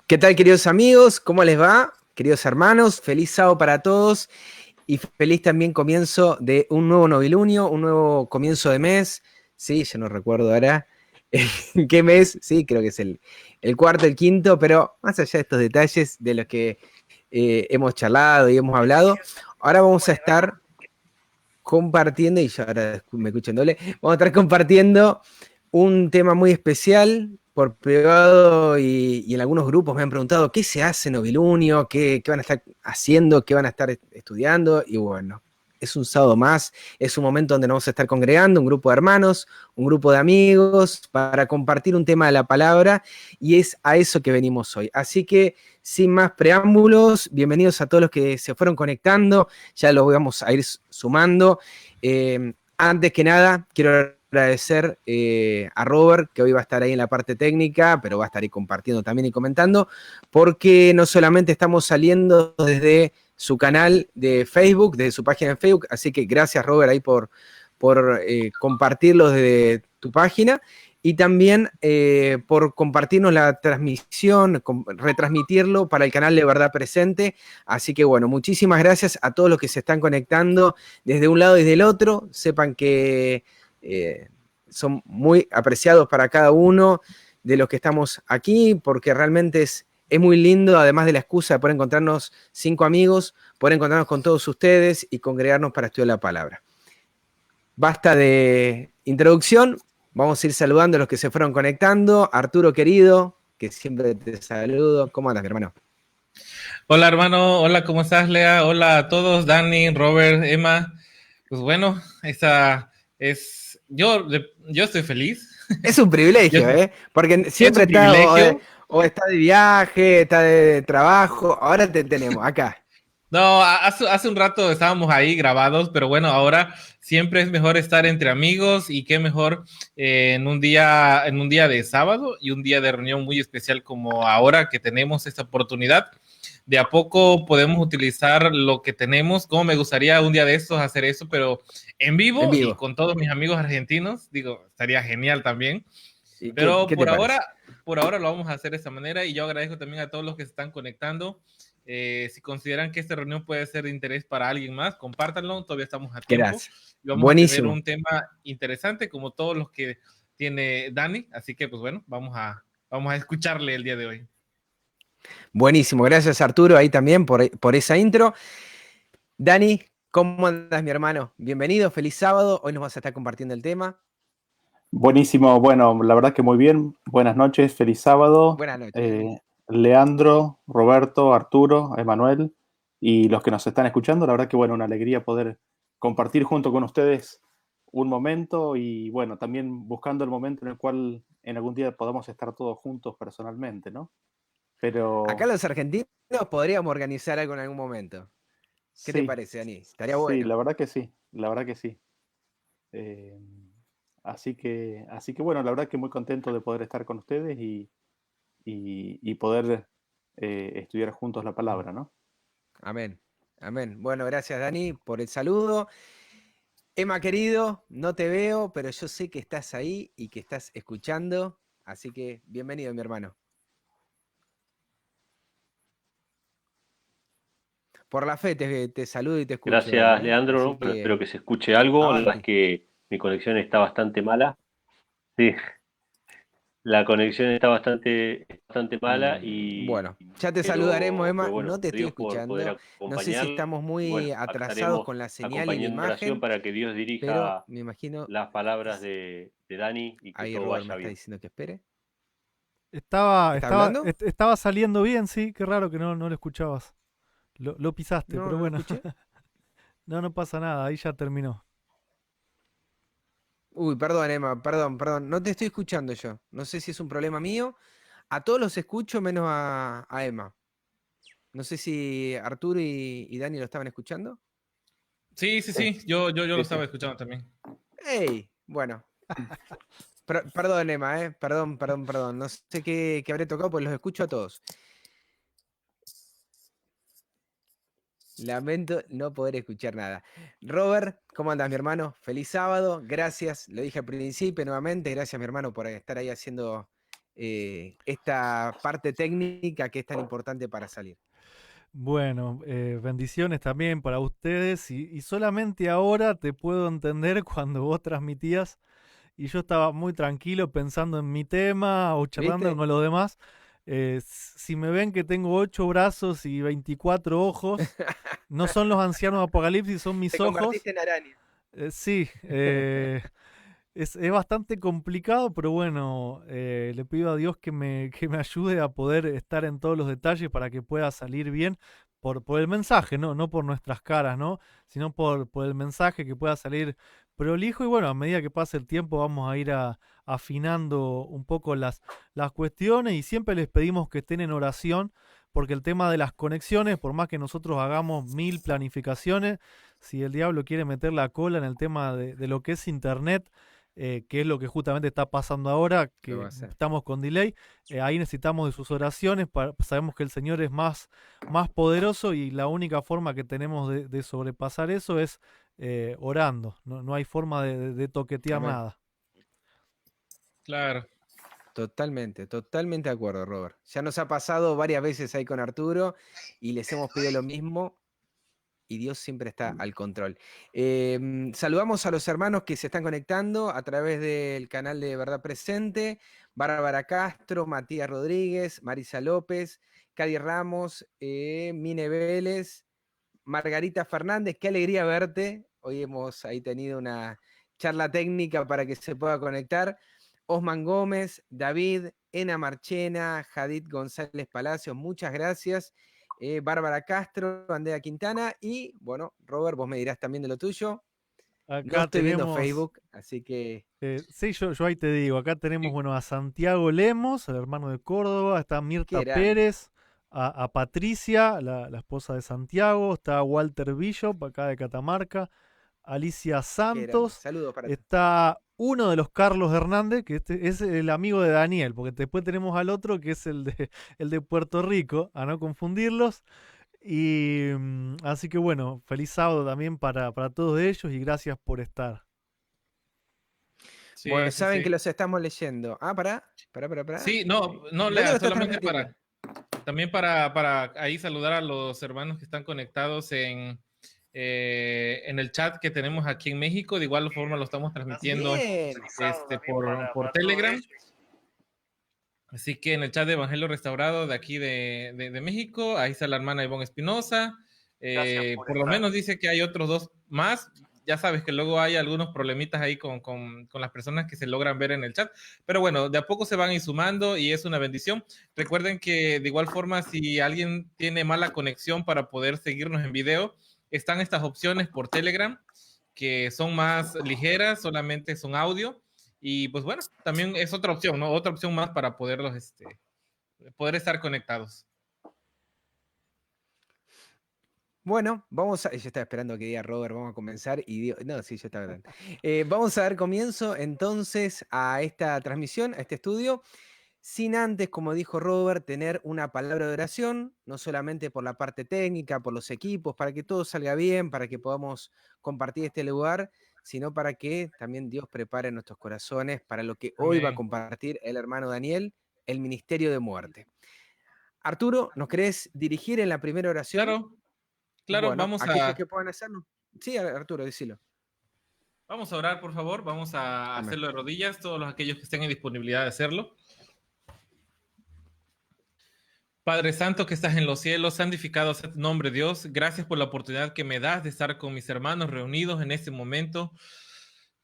¿Qué tal, queridos amigos? ¿Cómo les va? Queridos hermanos, feliz sábado para todos y feliz también comienzo de un nuevo novilunio, un nuevo comienzo de mes. Sí, ya no recuerdo ahora en qué mes, sí, creo que es el cuarto, el quinto, pero más allá de estos detalles de los que hemos charlado y hemos hablado, ahora vamos a estar compartiendo, y ya ahora me escuchan doble, vamos a estar compartiendo un tema muy especial por privado y en algunos grupos me han preguntado qué se hace en Novilunio, qué van a estar haciendo, qué van a estar estudiando, y bueno, es un sábado más, es un momento donde nos vamos a estar congregando, un grupo de hermanos, un grupo de amigos, para compartir un tema de la palabra, y es a eso que venimos hoy. Así que, sin más preámbulos, bienvenidos a todos los que se fueron conectando, ya los vamos a ir sumando. Antes que nada, quiero agradecer a Robert, que hoy va a estar ahí en la parte técnica, pero va a estar ahí compartiendo también y comentando, porque no solamente estamos saliendo desde su canal de Facebook, desde su página de Facebook, así que gracias, Robert, ahí por compartirlo desde tu página, y también por compartirnos la transmisión, retransmitirlo para el canal de Verdad Presente. Así que bueno, muchísimas gracias a todos los que se están conectando desde un lado y del otro. Sepan que son muy apreciados para cada uno de los que estamos aquí, porque realmente es muy lindo, además de la excusa de poder encontrarnos 5 amigos, poder encontrarnos con todos ustedes y congregarnos para estudiar la palabra. Basta de introducción, vamos a ir saludando a los que se fueron conectando. Arturo, querido, que siempre te saludo. ¿Cómo andas, mi hermano? Hola hermano, hola, ¿cómo estás, Lea? Hola a todos, Dani, Robert, Emma. Pues bueno, esa es, yo estoy feliz. Es un Yo- privilegio, ¿eh? Porque es siempre un está privilegio. o está de viaje, está de trabajo. Ahora te tenemos acá. No, hace un rato estábamos ahí grabados, pero bueno, ahora siempre es mejor estar entre amigos y qué mejor en un día de sábado y un día de reunión muy especial como ahora que tenemos esta oportunidad. De a poco podemos utilizar lo que tenemos. Como me gustaría un día de estos hacer eso, pero en En vivo y vivo. con todos mis amigos argentinos. Digo, estaría genial también. ¿Y Pero qué te parece? por ahora lo vamos a hacer de esta manera y yo agradezco también a todos los que se están conectando. Si consideran que esta reunión puede ser de interés para alguien más, compártanlo, todavía estamos a tiempo Gracias. y vamos a tener Buenísimo. un tema interesante como todos los que tiene Dani, así que pues bueno, vamos a escucharle el día de hoy. Buenísimo. Gracias, Arturo, ahí también por esa intro. Dani, ¿cómo andas, mi hermano? Bienvenido, feliz sábado. Hoy nos vas a estar compartiendo el tema. Buenísimo, bueno, la verdad que muy bien. Buenas noches, feliz sábado. Buenas noches. Leandro, Roberto, Arturo, Emanuel y los que nos están escuchando, la verdad que bueno, una alegría poder compartir junto con ustedes un momento y bueno, también buscando el momento en el cual en algún día podamos estar todos juntos personalmente, ¿no? Acá Pero los argentinos podríamos organizar algo en algún momento. ¿Qué te sí, parece, Dani? Estaría sí, bueno. la verdad que sí, la verdad que sí. Eh, así que bueno, la verdad que muy contento de poder estar con ustedes y poder estudiar juntos la palabra, ¿no? Amén. Amén. Bueno, gracias, Dani, por el saludo. Emma, querido, no te veo, pero yo sé que estás ahí y que estás escuchando. Así que bienvenido, mi hermano. Por la fe te saludo y te escucho, Dani, Gracias, ¿eh? Leandro, Así ¿no? Bueno, espero que que se escuche algo. La verdad es avante. que mi conexión está bastante mala. Sí, la conexión está bastante mala Bueno, ya te saludaremos, Emma. pero bueno, No te estoy Dios por poder escuchando. No sé si acompañarlo. estamos Y muy bueno, acá atrasados estaremos con la señal y la acompañando en oración imagen, para que Dios pero dirija me imagino. las palabras de Dani y que Ahí todo Robert me vaya está bien. diciendo que espere. Estaba, ¿Está estaba, hablando? estaba saliendo bien, sí, qué raro que no lo escuchabas. Lo pisaste, No, pero no lo bueno, escuché. no pasa nada, ahí ya terminó. Uy, perdón, Emma, perdón. No te estoy escuchando yo. No sé si es un problema mío. A todos los escucho menos a Emma. No sé si Arturo y Dani lo estaban escuchando. Sí, sí, Sí, sí, yo lo sí, sí. estaba escuchando también. ¡Ey! Bueno, perdón, Emma, perdón. No sé qué habré tocado, pues los escucho a todos. Lamento no poder escuchar nada. Robert, ¿cómo andas, mi hermano? Feliz sábado. Gracias, lo dije al principio nuevamente. Gracias, mi hermano, por estar ahí haciendo esta parte técnica que es tan importante para salir. Bueno, bendiciones también para ustedes y solamente ahora te puedo entender cuando vos transmitías y yo estaba muy tranquilo pensando en mi tema o charlando ¿Viste? con los demás. Si me ven que tengo 8 brazos y 24 ojos, no son los ancianos de Apocalipsis, son mis Te ojos. convertiste en araña. Sí, es bastante complicado, pero bueno, le pido a Dios que me ayude a poder estar en todos los detalles para que pueda salir bien por el mensaje, ¿no? No por nuestras caras, ¿no? Sino por el mensaje que pueda salir prolijo. Y bueno, a medida que pase el tiempo vamos a ir afinando un poco las cuestiones y siempre les pedimos que estén en oración porque el tema de las conexiones, por más que nosotros hagamos 1000 planificaciones, si el diablo quiere meter la cola en el tema de lo que es internet, que es lo que justamente está pasando ahora, Lo va que a hacer. estamos con delay, ahí necesitamos de sus oraciones, sabemos que el Señor es más poderoso y la única forma que tenemos de sobrepasar eso es orando, no hay forma de toquetear Amén. nada. Claro. Totalmente, totalmente de acuerdo, Robert. Ya nos ha pasado varias veces ahí con Arturo y les hemos pedido lo mismo y Dios siempre está al control. Saludamos a los hermanos que se están conectando a través del canal de Verdad Presente, Bárbara Castro, Matías Rodríguez, Marisa López, Cady Ramos, Mine Vélez, Margarita Fernández, qué alegría verte. Hoy hemos ahí tenido una charla técnica para que se pueda conectar. Osman Gómez, David, Ena Marchena, Jadid González Palacios, muchas gracias. Bárbara Castro, Andrea Quintana y, bueno, Robert, vos me dirás también de lo tuyo. No Acá estoy viendo tenemos, Facebook, así que... sí, yo ahí te digo, acá tenemos bueno, a Santiago Lemos, el hermano de Córdoba, está Mirta qué grande. Pérez, a Patricia, la esposa de Santiago, está Walter Bishop, acá de Catamarca, Alicia Qué grande. Santos, Saludos para todos. está uno de los Carlos Hernández, que este es el amigo de Daniel, porque después tenemos al otro que es el de Puerto Rico, a no confundirlos. Y así que bueno, feliz sábado también para todos ellos y gracias por estar. Sí, Bueno, sí, saben sí. que los estamos leyendo. Ah, pará. Sí, no ¿Dónde lo lea, estás solamente transmitiendo? también para ahí saludar a los hermanos que están conectados en el chat que tenemos aquí en México. De igual forma lo estamos transmitiendo Bien. por Telegram. Así que en el chat de Evangelio Restaurado de aquí de México, ahí está la hermana Ivonne Espinosa. Por lo menos dice que hay otros 2 más. Ya sabes que luego hay algunos problemitas ahí con las personas que se logran ver en el chat. Pero bueno, de a poco se van a ir sumando y es una bendición. Recuerden que de igual forma, si alguien tiene mala conexión para poder seguirnos en video, están estas opciones por Telegram que son más ligeras, solamente son audio. Y pues bueno, también es otra opción, ¿no? Otra opción más para poderlos, poder estar conectados. Bueno, vamos a. Yo estaba esperando que diga Robert, vamos a comenzar. Y digo, no, sí, yo estaba hablando. Vamos a dar comienzo entonces a esta transmisión, a este estudio, sin antes, como dijo Robert, tener una palabra de oración, no solamente por la parte técnica, por los equipos, para que todo salga bien, para que podamos compartir este lugar, sino para que también Dios prepare nuestros corazones para lo que hoy va a Amén. compartir el hermano Daniel, el ministerio de muerte. Arturo, ¿nos querés dirigir en la primera oración? Claro, Bueno, vamos aquellos que puedan hacerlo. Sí, Arturo, decilo. a orar, por favor. Vamos a Amén. hacerlo de rodillas, todos aquellos que estén en disponibilidad de hacerlo. Padre Santo que estás en los cielos, santificado sea tu nombre, Dios. Gracias por la oportunidad que me das de estar con mis hermanos reunidos en este momento.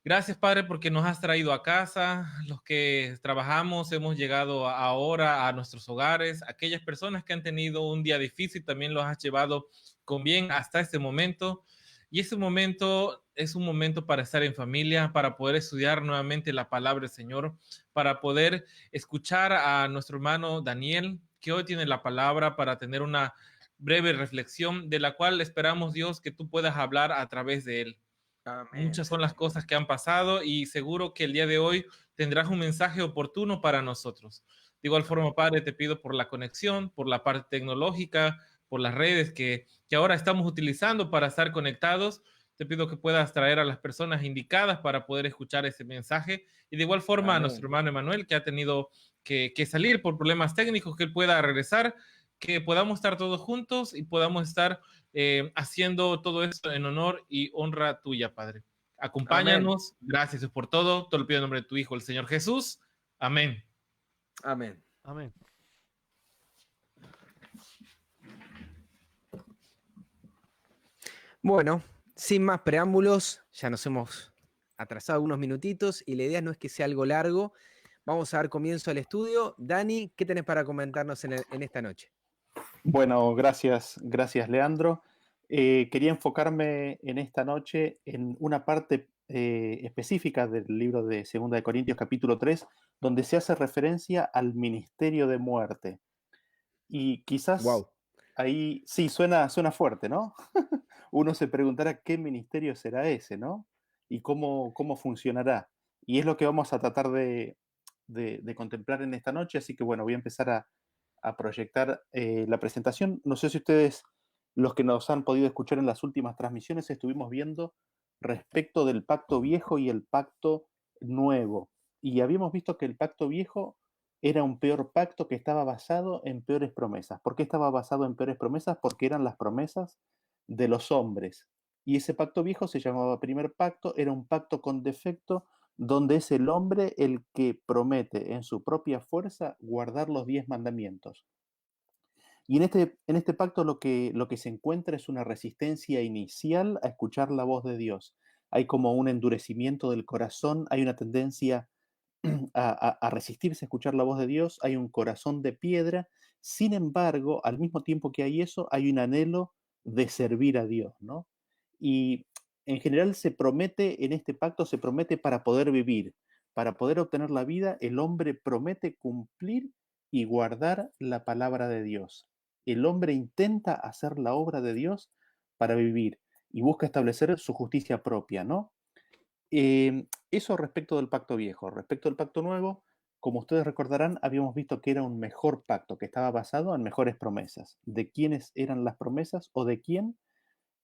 Gracias, Padre, porque nos has traído a casa. Los que trabajamos hemos llegado ahora a nuestros hogares. Aquellas personas que han tenido un día difícil también los has llevado con bien hasta este momento. Y ese momento es un momento para estar en familia, para poder estudiar nuevamente la palabra del Señor, para poder escuchar a nuestro hermano Daniel, que hoy tiene la palabra, para tener una breve reflexión de la cual esperamos, Dios, que tú puedas hablar a través de él. Amén. Muchas son las cosas que han pasado y seguro que el día de hoy tendrás un mensaje oportuno para nosotros. De igual forma, Padre, te pido por la conexión, por la parte tecnológica, por las redes que ahora estamos utilizando para estar conectados. Te pido que puedas traer a las personas indicadas para poder escuchar ese mensaje. Y de igual forma a nuestro hermano Emanuel, que ha tenido que salir por problemas técnicos, que él pueda regresar, que podamos estar todos juntos y podamos estar haciendo todo esto en honor y honra tuya, Padre. Acompáñanos. Amén. Gracias por todo. Te lo pido en nombre de tu Hijo, el Señor Jesús. Amén. Amén. Amén. Bueno, sin más preámbulos, ya nos hemos atrasado unos minutitos y la idea no es que sea algo largo. Vamos a dar comienzo al estudio. Dani, ¿qué tenés para comentarnos en esta noche? Bueno, gracias Leandro. Quería enfocarme en esta noche en una parte específica del libro de 2 de Corintios capítulo 3, donde se hace referencia al ministerio de muerte. Y quizás ahí sí suena fuerte, ¿no? Uno se preguntará qué ministerio será ese, ¿no? Y cómo funcionará. Y es lo que vamos a tratar de contemplar en esta noche, así que bueno, voy a empezar a proyectar la presentación. No sé si ustedes, los que nos han podido escuchar en las últimas transmisiones, estuvimos viendo respecto del pacto viejo y el pacto nuevo. Y habíamos visto que el pacto viejo era un peor pacto que estaba basado en peores promesas. ¿Por qué estaba basado en peores promesas? Porque eran las promesas de los hombres. Y ese pacto viejo se llamaba primer pacto, era un pacto con defecto, donde es el hombre el que promete en su propia fuerza guardar los 10 mandamientos. Y en este pacto lo que se encuentra es una resistencia inicial a escuchar la voz de Dios. Hay como un endurecimiento del corazón, hay una tendencia a resistirse a escuchar la voz de Dios, hay un corazón de piedra. Sin embargo, al mismo tiempo que hay eso, hay un anhelo de servir a Dios, ¿no? Y en general se promete, en este pacto se promete para poder vivir, para poder obtener la vida, el hombre promete cumplir y guardar la palabra de Dios. El hombre intenta hacer la obra de Dios para vivir y busca establecer su justicia propia, ¿no? Eso respecto del pacto viejo. Respecto del pacto nuevo, como ustedes recordarán, habíamos visto que era un mejor pacto, que estaba basado en mejores promesas. ¿De quiénes eran las promesas o de quién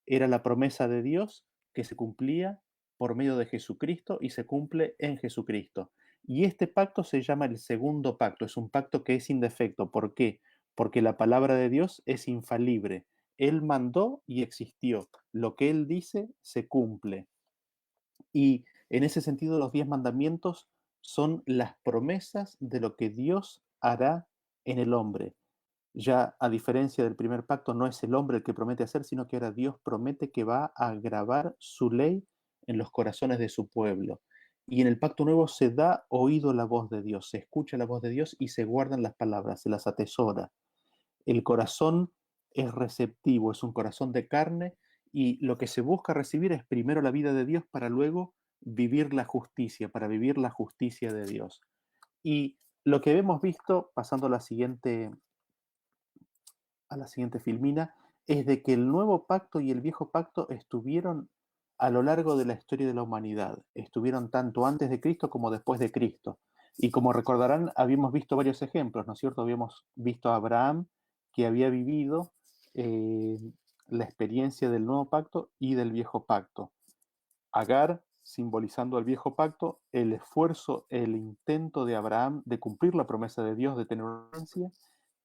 era la promesa de Dios que se cumplía por medio de Jesucristo y se cumple en Jesucristo? Y este pacto se llama el segundo pacto, es un pacto que es sin defecto. ¿Por qué? Porque la palabra de Dios es infalible. Él mandó y existió. Lo que Él dice se cumple. Y en ese sentido, los 10 mandamientos son las promesas de lo que Dios hará en el hombre. Ya a diferencia del primer pacto, no es el hombre el que promete hacer, sino que ahora Dios promete que va a grabar su ley en los corazones de su pueblo. Y en el pacto nuevo se da oído la voz de Dios, se escucha la voz de Dios y se guardan las palabras, se las atesora. El corazón es receptivo, es un corazón de carne y lo que se busca recibir es primero la vida de Dios para luego vivir la justicia, para vivir la justicia de Dios. Y lo que hemos visto, pasando a la siguiente filmina, es de que el nuevo pacto y el viejo pacto estuvieron a lo largo de la historia de la humanidad. Estuvieron tanto antes de Cristo como después de Cristo. Y como recordarán, habíamos visto varios ejemplos, ¿no es cierto? Habíamos visto a Abraham, que había vivido la experiencia del nuevo pacto y del viejo pacto. Agar, simbolizando el viejo pacto, el esfuerzo, el intento de Abraham de cumplir la promesa de Dios de tener una herencia,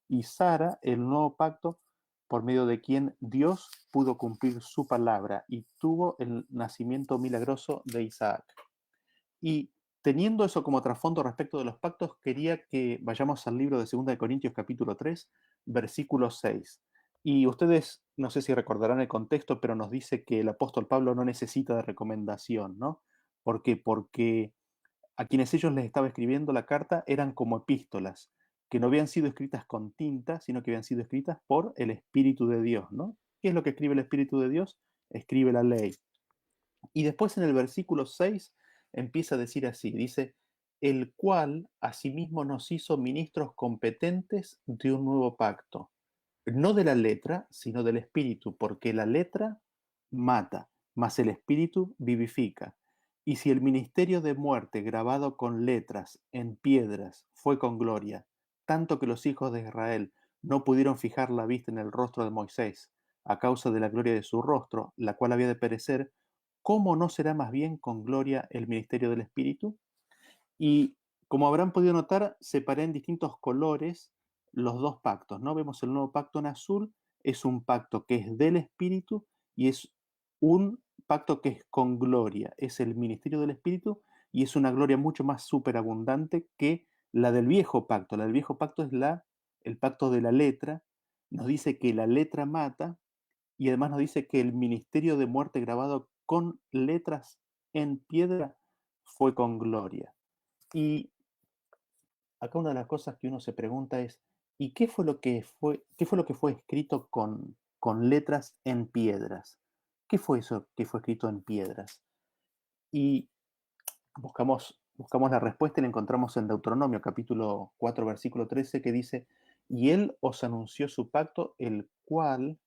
y Sara, el nuevo pacto, por medio de quien Dios pudo cumplir su palabra y tuvo el nacimiento milagroso de Isaac. Y teniendo eso como trasfondo respecto de los pactos, quería que vayamos al libro de 2 de Corintios capítulo 3, versículo 6. Y ustedes, no sé si recordarán el contexto, pero nos dice que el apóstol Pablo no necesita de recomendación, ¿no? ¿Por qué? Porque a quienes ellos les estaba escribiendo la carta eran como epístolas, que no habían sido escritas con tinta, sino que habían sido escritas por el Espíritu de Dios, ¿no? ¿Qué es lo que escribe el Espíritu de Dios? Escribe la ley. Y después en el versículo 6 empieza a decir así, dice, el cual asimismo nos hizo ministros competentes de un nuevo pacto, no de la letra, sino del Espíritu, porque la letra mata, mas el Espíritu vivifica. Y si el ministerio de muerte grabado con letras en piedras fue con gloria, tanto que los hijos de Israel no pudieron fijar la vista en el rostro de Moisés, a causa de la gloria de su rostro, la cual había de perecer, ¿cómo no será más bien con gloria el ministerio del Espíritu? Y como habrán podido notar, separé en distintos colores los dos pactos, ¿no? Vemos el nuevo pacto en azul, es un pacto que es del Espíritu y es un pacto que es con gloria, es el ministerio del Espíritu y es una gloria mucho más superabundante que la del viejo pacto. La del viejo pacto es el pacto de la letra, nos dice que la letra mata y además nos dice que el ministerio de muerte grabado con letras en piedra fue con gloria. Y acá una de las cosas que uno se pregunta es, ¿y qué fue lo que fue escrito con letras en piedras? ¿Qué fue eso que fue escrito en piedras? Y buscamos la respuesta y la encontramos en Deuteronomio, capítulo 4, versículo 13, que dice, y él os anunció su pacto, el cual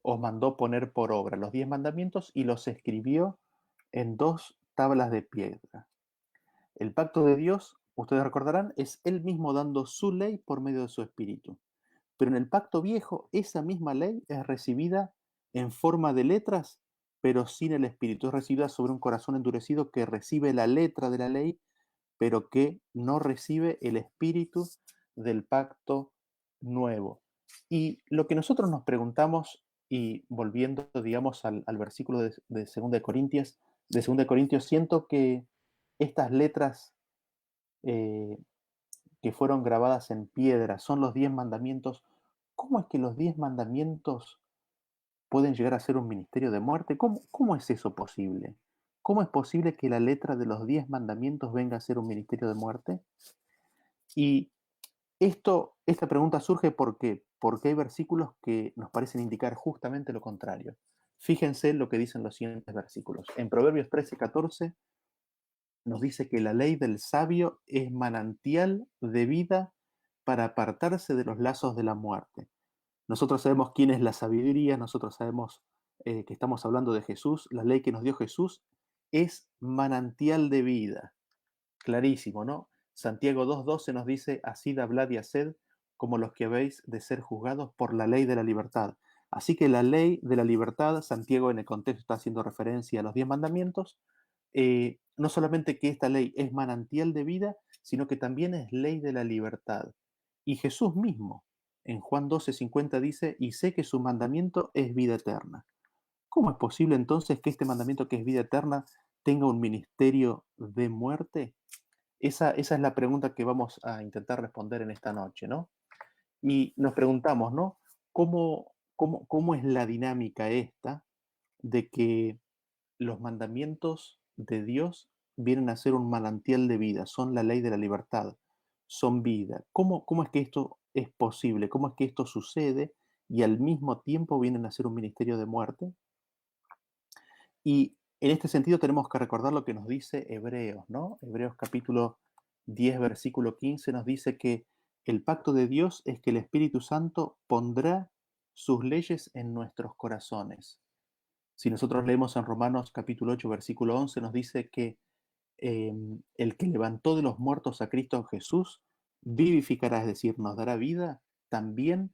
os mandó poner por obra los 10 mandamientos y los escribió en 2 tablas de piedra. El pacto de Dios, ustedes recordarán, es Él mismo dando su ley por medio de su Espíritu. Pero en el pacto viejo, esa misma ley es recibida en forma de letras, pero sin el Espíritu. Es recibida sobre un corazón endurecido que recibe la letra de la ley, pero que no recibe el Espíritu del pacto nuevo. Y lo que nosotros nos preguntamos, y volviendo, digamos, al versículo de 2 de Corintios, siento que estas letras que fueron grabadas en piedra, son los 10 mandamientos. ¿Cómo es que los 10 mandamientos pueden llegar a ser un ministerio de muerte? ¿Cómo es eso posible? ¿Cómo es posible que la letra de los 10 mandamientos venga a ser un ministerio de muerte? Y esta pregunta surge porque hay versículos que nos parecen indicar justamente lo contrario. Fíjense lo que dicen los siguientes versículos. En Proverbios 13:14 nos dice que la ley del sabio es manantial de vida para apartarse de los lazos de la muerte. Nosotros sabemos quién es la sabiduría, nosotros sabemos que estamos hablando de Jesús, la ley que nos dio Jesús es manantial de vida. Clarísimo, ¿no? Santiago 2:12 nos dice, así hablad y haced como los que habéis de ser juzgados por la ley de la libertad. Así que la ley de la libertad, Santiago en el contexto está haciendo referencia a los 10 mandamientos, no solamente que esta ley es manantial de vida, sino que también es ley de la libertad. Y Jesús mismo, en Juan 12:50 dice, y sé que su mandamiento es vida eterna. ¿Cómo es posible entonces que este mandamiento que es vida eterna tenga un ministerio de muerte? Esa es la pregunta que vamos a intentar responder en esta noche, ¿no? Y nos preguntamos, ¿no? ¿Cómo es la dinámica esta de que los mandamientos de Dios vienen a ser un manantial de vida, son la ley de la libertad, son vida? ¿Cómo es que esto es posible? ¿Cómo es que esto sucede y al mismo tiempo vienen a ser un ministerio de muerte? Y en este sentido tenemos que recordar lo que nos dice Hebreos, ¿no? Hebreos capítulo 10, versículo 15 nos dice que el pacto de Dios es que el Espíritu Santo pondrá sus leyes en nuestros corazones. Si nosotros leemos en Romanos capítulo 8, versículo 11, nos dice que el que levantó de los muertos a Cristo Jesús vivificará, es decir, nos dará vida, también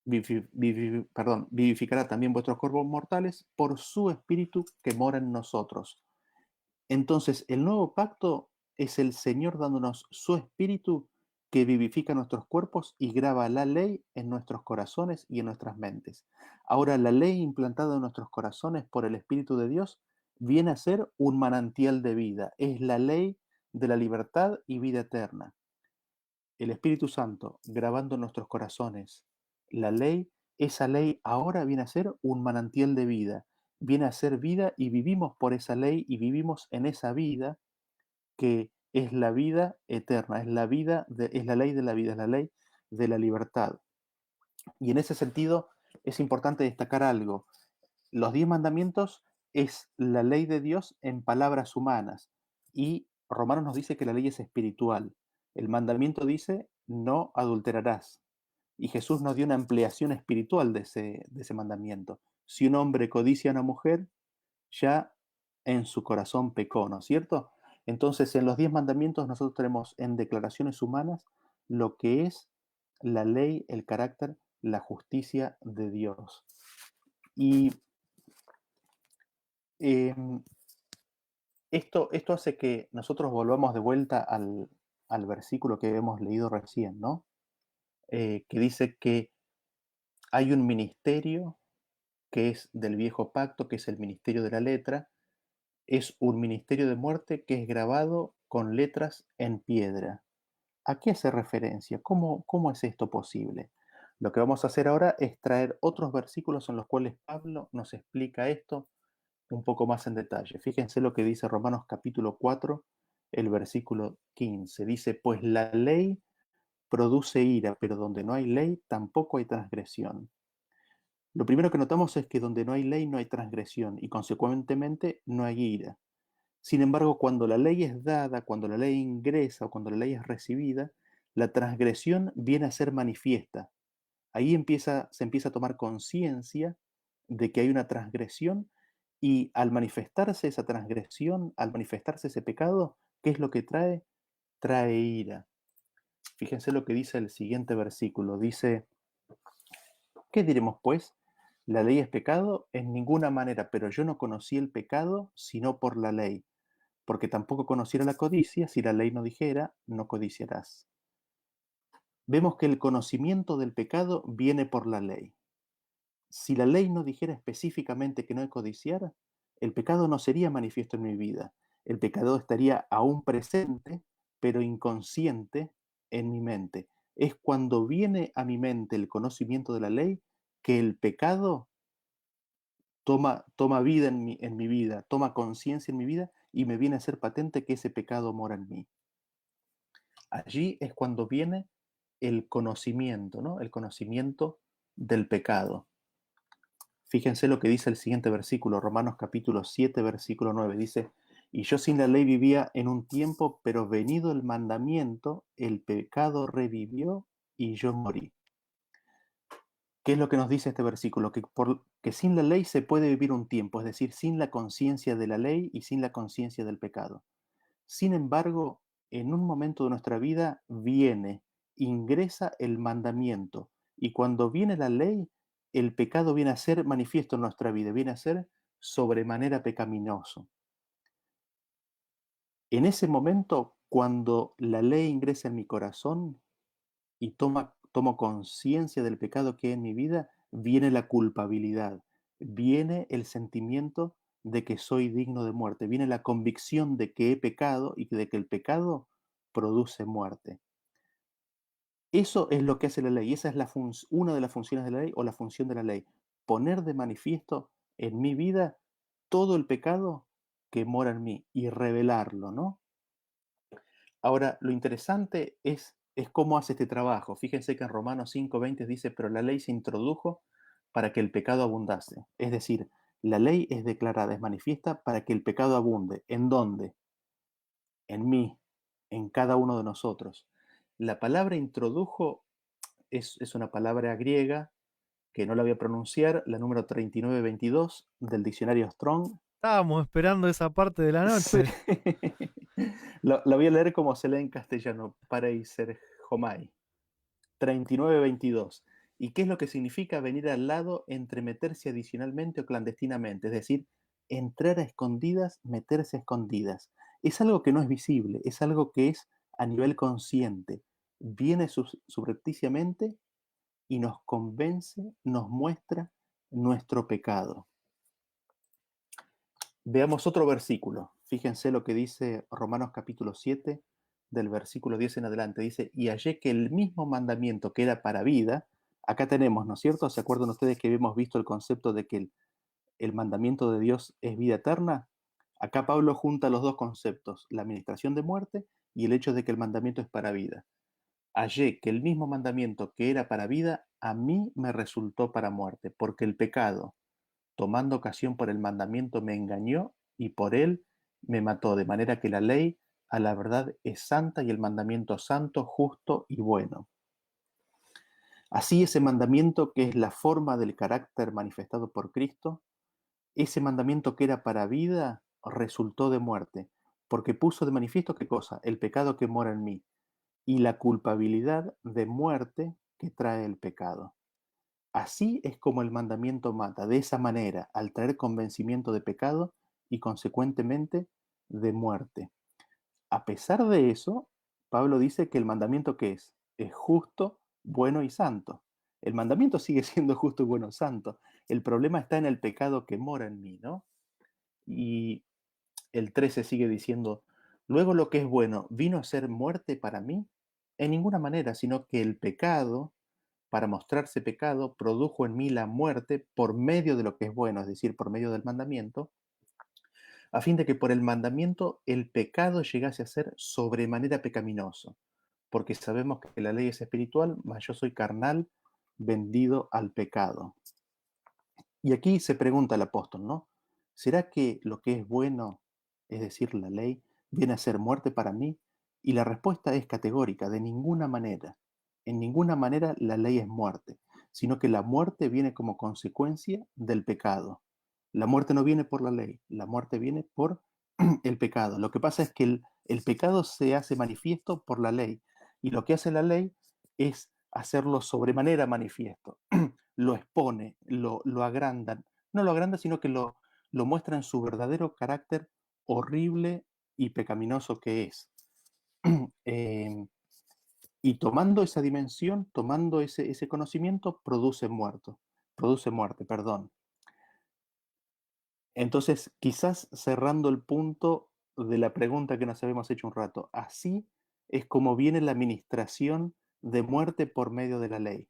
vivificará también vuestros cuerpos mortales por su espíritu que mora en nosotros. Entonces, el nuevo pacto es el Señor dándonos su espíritu que vivifica nuestros cuerpos y graba la ley en nuestros corazones y en nuestras mentes. Ahora, la ley implantada en nuestros corazones por el Espíritu de Dios viene a ser un manantial de vida. Es la ley de la libertad y vida eterna. El Espíritu Santo grabando en nuestros corazones la ley, esa ley ahora viene a ser un manantial de vida, viene a ser vida y vivimos por esa ley y vivimos en esa vida que es la vida eterna, es la ley de la vida, es la ley de la libertad. Y en ese sentido es importante destacar algo. Los 10 mandamientos es la ley de Dios en palabras humanas y Romanos nos dice que la ley es espiritual. El mandamiento dice no adulterarás. Y Jesús nos dio una ampliación espiritual de ese mandamiento. Si un hombre codicia a una mujer, ya en su corazón pecó, ¿no es cierto? Entonces, en los 10 mandamientos nosotros tenemos en declaraciones humanas lo que es la ley, el carácter, la justicia de Dios. Y Eh, esto hace que nosotros volvamos de vuelta al versículo que hemos leído recién, ¿no? Que dice que hay un ministerio que es del viejo pacto, que es el ministerio de la letra, es un ministerio de muerte que es grabado con letras en piedra. ¿A qué hace referencia? ¿Cómo es esto posible? Lo que vamos a hacer ahora es traer otros versículos en los cuales Pablo nos explica esto un poco más en detalle. Fíjense lo que dice Romanos capítulo 4, el versículo 15. Dice, pues la ley produce ira, pero donde no hay ley tampoco hay transgresión. Lo primero que notamos es que donde no hay ley no hay transgresión y consecuentemente no hay ira. Sin embargo, cuando la ley es dada, cuando la ley ingresa o cuando la ley es recibida, la transgresión viene a ser manifiesta. Ahí se empieza a tomar conciencia de que hay una transgresión y al manifestarse esa transgresión, al manifestarse ese pecado, ¿qué es lo que trae? Trae ira. Fíjense lo que dice el siguiente versículo. Dice, ¿qué diremos pues? ¿La ley es pecado? En ninguna manera, pero yo no conocí el pecado sino por la ley, porque tampoco conociera la codicia si la ley no dijera, no codiciarás. Vemos que el conocimiento del pecado viene por la ley. Si la ley no dijera específicamente que no hay codiciar, el pecado no sería manifiesto en mi vida. El pecado estaría aún presente, pero inconsciente en mi mente. Es cuando viene a mi mente el conocimiento de la ley que el pecado toma vida en mi vida, toma conciencia en mi vida y me viene a ser patente que ese pecado mora en mí. Allí es cuando viene el conocimiento, ¿no? El conocimiento del pecado. Fíjense lo que dice el siguiente versículo, Romanos capítulo 7, versículo 9. Dice, y yo sin la ley vivía en un tiempo, pero venido el mandamiento, el pecado revivió y yo morí. ¿Qué es lo que nos dice este versículo? Que sin la ley se puede vivir un tiempo, es decir, sin la conciencia de la ley y sin la conciencia del pecado. Sin embargo, en un momento de nuestra vida ingresa el mandamiento, y cuando viene la ley, el pecado viene a ser manifiesto en nuestra vida, viene a ser sobremanera pecaminoso. En ese momento, cuando la ley ingresa en mi corazón y tomo conciencia del pecado que hay en mi vida, viene la culpabilidad, viene el sentimiento de que soy digno de muerte, viene la convicción de que he pecado y de que el pecado produce muerte. Eso es lo que hace la ley, esa es una de las funciones de la ley o la función de la ley, poner de manifiesto en mi vida todo el pecado que mora en mí y revelarlo, ¿no? Ahora, lo interesante es cómo hace este trabajo. Fíjense que en Romanos 5:20 dice, pero la ley se introdujo para que el pecado abundase. Es decir, la ley es declarada, es manifiesta para que el pecado abunde. ¿En dónde? En mí, en cada uno de nosotros. La palabra introdujo es una palabra griega que no la voy a pronunciar, la número 3922 del diccionario Strong. Estábamos esperando esa parte de la Sí. noche. La voy a leer como se lee en castellano, pareiser homai. 3922. ¿Y qué es lo que significa venir al lado, entremeterse adicionalmente o clandestinamente? Es decir, entrar a escondidas, meterse a escondidas. Es algo que no es visible, es algo que es a nivel consciente. Viene subrepticiamente y nos convence, nos muestra nuestro pecado. Veamos otro versículo. Fíjense lo que dice Romanos capítulo 7, del versículo 10 en adelante. Dice, y hallé que el mismo mandamiento que era para vida, acá tenemos, ¿no es cierto? ¿Se acuerdan ustedes que habíamos visto el concepto de que el mandamiento de Dios es vida eterna? Acá Pablo junta los dos conceptos, la administración de muerte y el hecho de que el mandamiento es para vida. Hallé que el mismo mandamiento que era para vida, a mí me resultó para muerte, porque el pecado, tomando ocasión por el mandamiento, me engañó y por él me mató, de manera que la ley a la verdad es santa y el mandamiento santo, justo y bueno. Así ese mandamiento que es la forma del carácter manifestado por Cristo, ese mandamiento que era para vida, resultó de muerte, porque puso de manifiesto qué cosa, el pecado que mora en mí y la culpabilidad de muerte que trae el pecado. Así es como el mandamiento mata, de esa manera, al traer convencimiento de pecado y consecuentemente de muerte. A pesar de eso, Pablo dice que el mandamiento ¿qué es? Es justo, bueno y santo. El mandamiento sigue siendo justo y bueno y santo. El problema está en el pecado que mora en mí, ¿no? Y el 13 sigue diciendo, luego lo que es bueno, ¿vino a ser muerte para mí? En ninguna manera, sino que el pecado, para mostrarse pecado, produjo en mí la muerte por medio de lo que es bueno, es decir, por medio del mandamiento, a fin de que por el mandamiento el pecado llegase a ser sobremanera pecaminoso, porque sabemos que la ley es espiritual, mas yo soy carnal, vendido al pecado. Y aquí se pregunta el apóstol, ¿no? ¿Será que lo que es bueno, es decir, la ley, viene a ser muerte para mí? Y la respuesta es categórica, de ninguna manera. En ninguna manera la ley es muerte, sino que la muerte viene como consecuencia del pecado. La muerte no viene por la ley, la muerte viene por el pecado. Lo que pasa es que el pecado se hace manifiesto por la ley, y lo que hace la ley es hacerlo sobremanera manifiesto. Lo expone, lo agranda. No lo agranda, sino que lo muestra en su verdadero carácter horrible y pecaminoso que es. Eh, y tomando esa dimensión, tomando ese conocimiento, produce muerte, perdón. Entonces, quizás cerrando el punto de la pregunta que nos habíamos hecho un rato, así es como viene la administración de muerte por medio de la ley.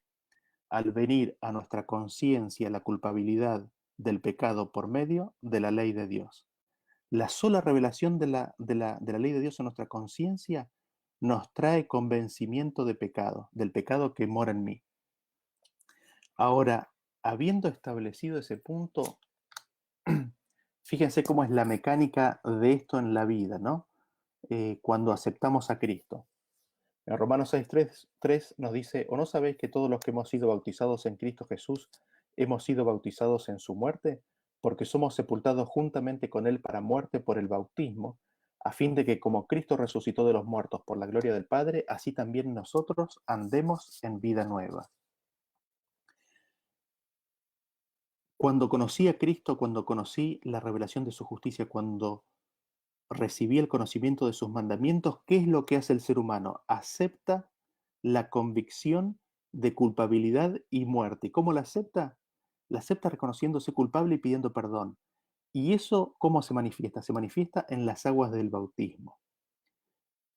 Al venir a nuestra conciencia la culpabilidad del pecado por medio de la ley de Dios. La sola revelación de la ley de Dios en nuestra conciencia nos trae convencimiento de pecado, del pecado que mora en mí. Ahora, habiendo establecido ese punto, fíjense cómo es la mecánica de esto en la vida, ¿no? Cuando aceptamos a Cristo. En Romanos 6:3 nos dice, ¿o no sabéis que todos los que hemos sido bautizados en Cristo Jesús hemos sido bautizados en su muerte? Porque somos sepultados juntamente con Él para muerte por el bautismo, a fin de que como Cristo resucitó de los muertos por la gloria del Padre, así también nosotros andemos en vida nueva. Cuando conocí a Cristo, cuando conocí la revelación de su justicia, cuando recibí el conocimiento de sus mandamientos, ¿qué es lo que hace el ser humano? Acepta la convicción de culpabilidad y muerte. ¿Y cómo la acepta? La acepta reconociéndose culpable y pidiendo perdón. ¿Y eso cómo se manifiesta? Se manifiesta en las aguas del bautismo.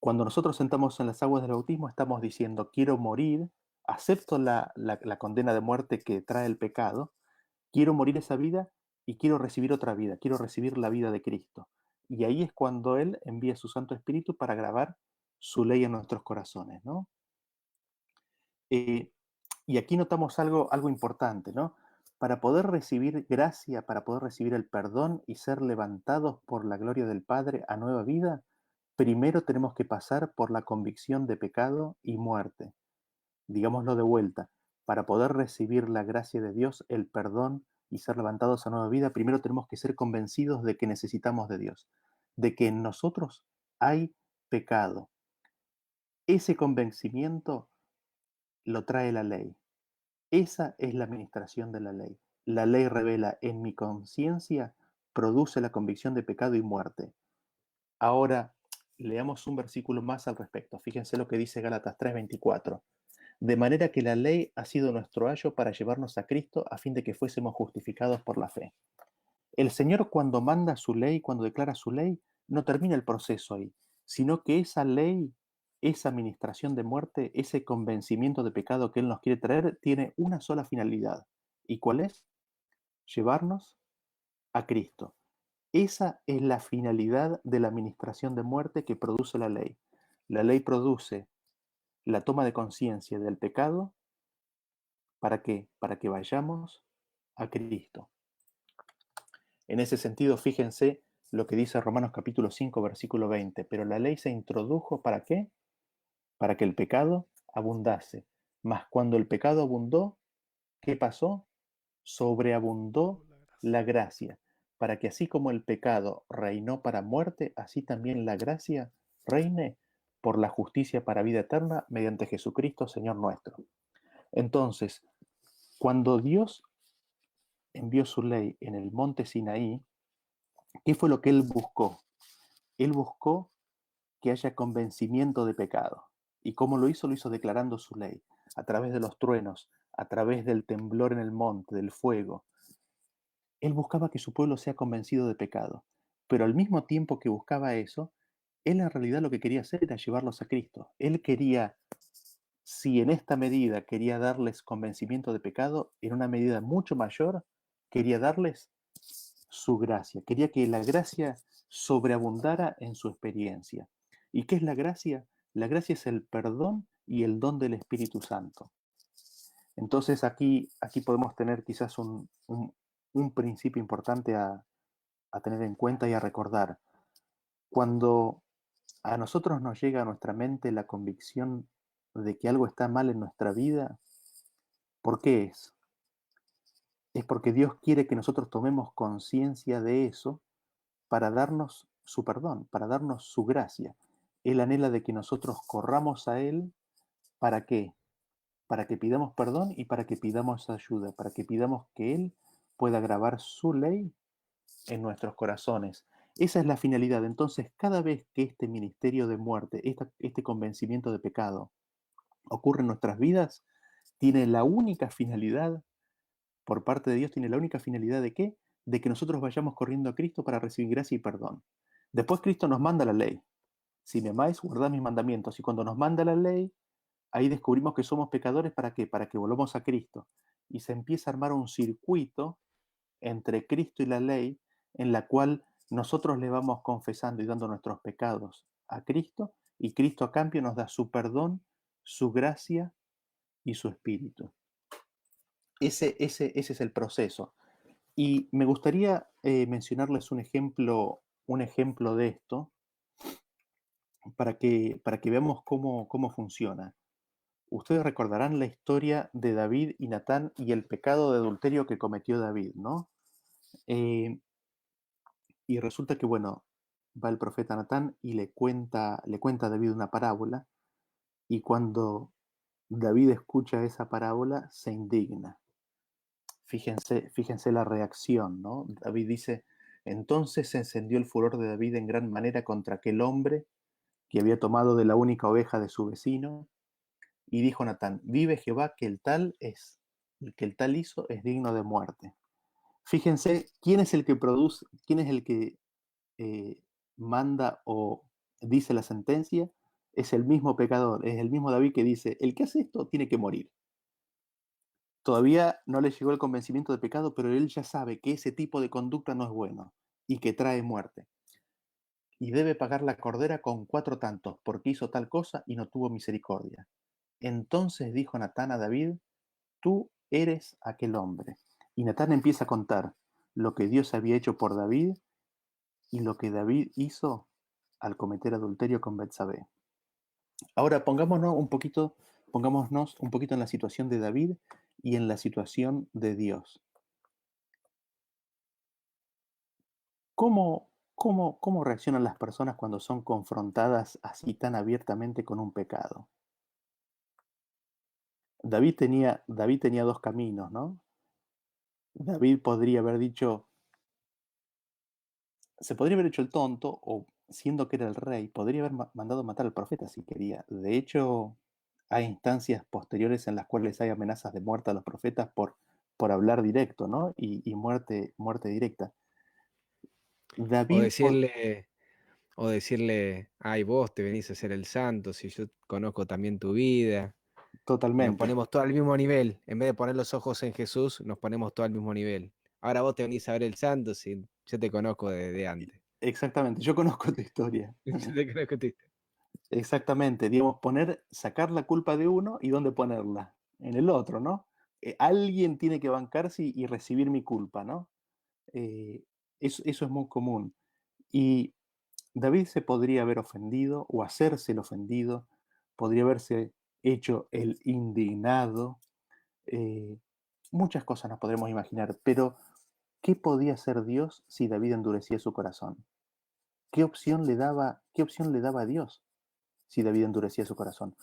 Cuando nosotros sentamos en las aguas del bautismo, estamos diciendo, quiero morir, acepto la condena de muerte que trae el pecado, quiero morir esa vida y quiero recibir otra vida, quiero recibir la vida de Cristo. Y ahí es cuando Él envía su Santo Espíritu para grabar su ley en nuestros corazones, ¿no? Y aquí notamos algo importante, ¿no? Para poder recibir gracia, para poder recibir el perdón y ser levantados por la gloria del Padre a nueva vida, primero tenemos que pasar por la convicción de pecado y muerte. Digámoslo de vuelta, para poder recibir la gracia de Dios, el perdón y ser levantados a nueva vida, primero tenemos que ser convencidos de que necesitamos de Dios, de que en nosotros hay pecado. Ese convencimiento lo trae la ley. Esa es la administración de la ley. La ley revela en mi conciencia, produce la convicción de pecado y muerte. Ahora, leamos un versículo más al respecto. Fíjense lo que dice Gálatas 3:24. De manera que la ley ha sido nuestro ayo para llevarnos a Cristo a fin de que fuésemos justificados por la fe. El Señor cuando manda su ley, cuando declara su ley, no termina el proceso ahí, sino que esa ley, esa administración de muerte, ese convencimiento de pecado que Él nos quiere traer, tiene una sola finalidad. ¿Y cuál es? Llevarnos a Cristo. Esa es la finalidad de la administración de muerte que produce la ley. La ley produce la toma de conciencia del pecado. ¿Para qué? Para que vayamos a Cristo. En ese sentido, fíjense lo que dice Romanos capítulo 5, versículo 20. Pero la ley se introdujo ¿para qué? Para que el pecado abundase. Mas cuando el pecado abundó, ¿qué pasó? Sobreabundó la gracia, para que así como el pecado reinó para muerte, así también la gracia reine por la justicia para vida eterna mediante Jesucristo, Señor nuestro. Entonces, cuando Dios envió su ley en el monte Sinaí, ¿Qué fue lo que él buscó? Él buscó que haya convencimiento de pecado. ¿Y cómo lo hizo? Lo hizo declarando su ley, a través de los truenos, a través del temblor en el monte, del fuego. Él buscaba que su pueblo sea convencido de pecado, pero al mismo tiempo que buscaba eso, él en realidad lo que quería hacer era llevarlos a Cristo. Él quería, si en esta medida quería darles convencimiento de pecado, en una medida mucho mayor, quería darles su gracia. Quería que la gracia sobreabundara en su experiencia. ¿Y qué es la gracia? La gracia es el perdón y el don del Espíritu Santo. Entonces aquí podemos tener quizás un principio importante a tener en cuenta y a recordar. Cuando a nosotros nos llega a nuestra mente la convicción de que algo está mal en nuestra vida, ¿por qué es? Es porque Dios quiere que nosotros tomemos conciencia de eso para darnos su perdón, para darnos su gracia. Él anhela de que nosotros corramos a Él. ¿Para qué? Para que pidamos perdón y para que pidamos ayuda, para que pidamos que Él pueda grabar su ley en nuestros corazones. Esa es la finalidad. Entonces, cada vez que este ministerio de muerte, este convencimiento de pecado ocurre en nuestras vidas, tiene la única finalidad, por parte de Dios, tiene la única finalidad de qué? De que nosotros vayamos corriendo a Cristo para recibir gracia y perdón. Después Cristo nos manda la ley. Si me amáis, guardad mis mandamientos. Y cuando nos manda la ley, ahí descubrimos que somos pecadores. ¿Para qué? Para que volvamos a Cristo. Y se empieza a armar un circuito entre Cristo y la ley, en la cual nosotros le vamos confesando y dando nuestros pecados a Cristo, y Cristo a cambio nos da su perdón, su gracia y su espíritu. Ese es el proceso. Y me gustaría mencionarles un ejemplo de esto para que veamos cómo funciona. Ustedes recordarán la historia de David y Natán y el pecado de adulterio que cometió David, ¿no? Eh, y resulta que, bueno, va el profeta Natán y le cuenta a David una parábola, y cuando David escucha esa parábola, se indigna. Fíjense la reacción, ¿no? David dice, entonces se encendió el furor de David en gran manera contra aquel hombre que había tomado de la única oveja de su vecino, y dijo Natán, vive Jehová que el tal es, el que el tal hizo es digno de muerte. Fíjense quién es el que produce, quién es el que manda o dice la sentencia, es el mismo pecador, es el mismo David que dice, el que hace esto tiene que morir. Todavía no le llegó el convencimiento de pecado, pero él ya sabe que ese tipo de conducta no es bueno y que trae muerte. Y debe pagar la cordera con 4 tantos, porque hizo tal cosa y no tuvo misericordia. Entonces dijo Natán a David, tú eres aquel hombre. Y Natán empieza a contar lo que Dios había hecho por David y lo que David hizo al cometer adulterio con Betsabé. Ahora pongámonos un poquito en la situación de David y en la situación de Dios. ¿Cómo reaccionan las personas cuando son confrontadas así tan abiertamente con un pecado? David tenía 2 caminos, ¿no? David podría haber dicho, se podría haber hecho el tonto, o siendo que era el rey, podría haber mandado matar al profeta si quería. De hecho, hay instancias posteriores en las cuales hay amenazas de muerte a los profetas por hablar directo, ¿no? Y muerte directa. O David, decirle, o decirle, ay, vos te venís a ser el santo, si yo conozco también tu vida. Y nos totalmente, ponemos todo al mismo nivel. En vez de poner los ojos en Jesús, nos ponemos todo al mismo nivel. Ahora vos te venís a ver el santo, si yo te conozco de antes. exactamente, yo conozco tu historia. Yo te conozco Exactamente, digamos, sacar la culpa de uno y dónde ponerla, en el otro, ¿no? Alguien tiene que bancarse y recibir mi culpa, ¿no? Eh, eso es muy común. Y David se podría haber ofendido o hacerse el ofendido, podría haberse hecho el indignado, eh, muchas cosas nos podremos imaginar, pero ¿qué podía hacer Dios si David endurecía su corazón? Qué opción le daba a Dios si David endurecía su corazón?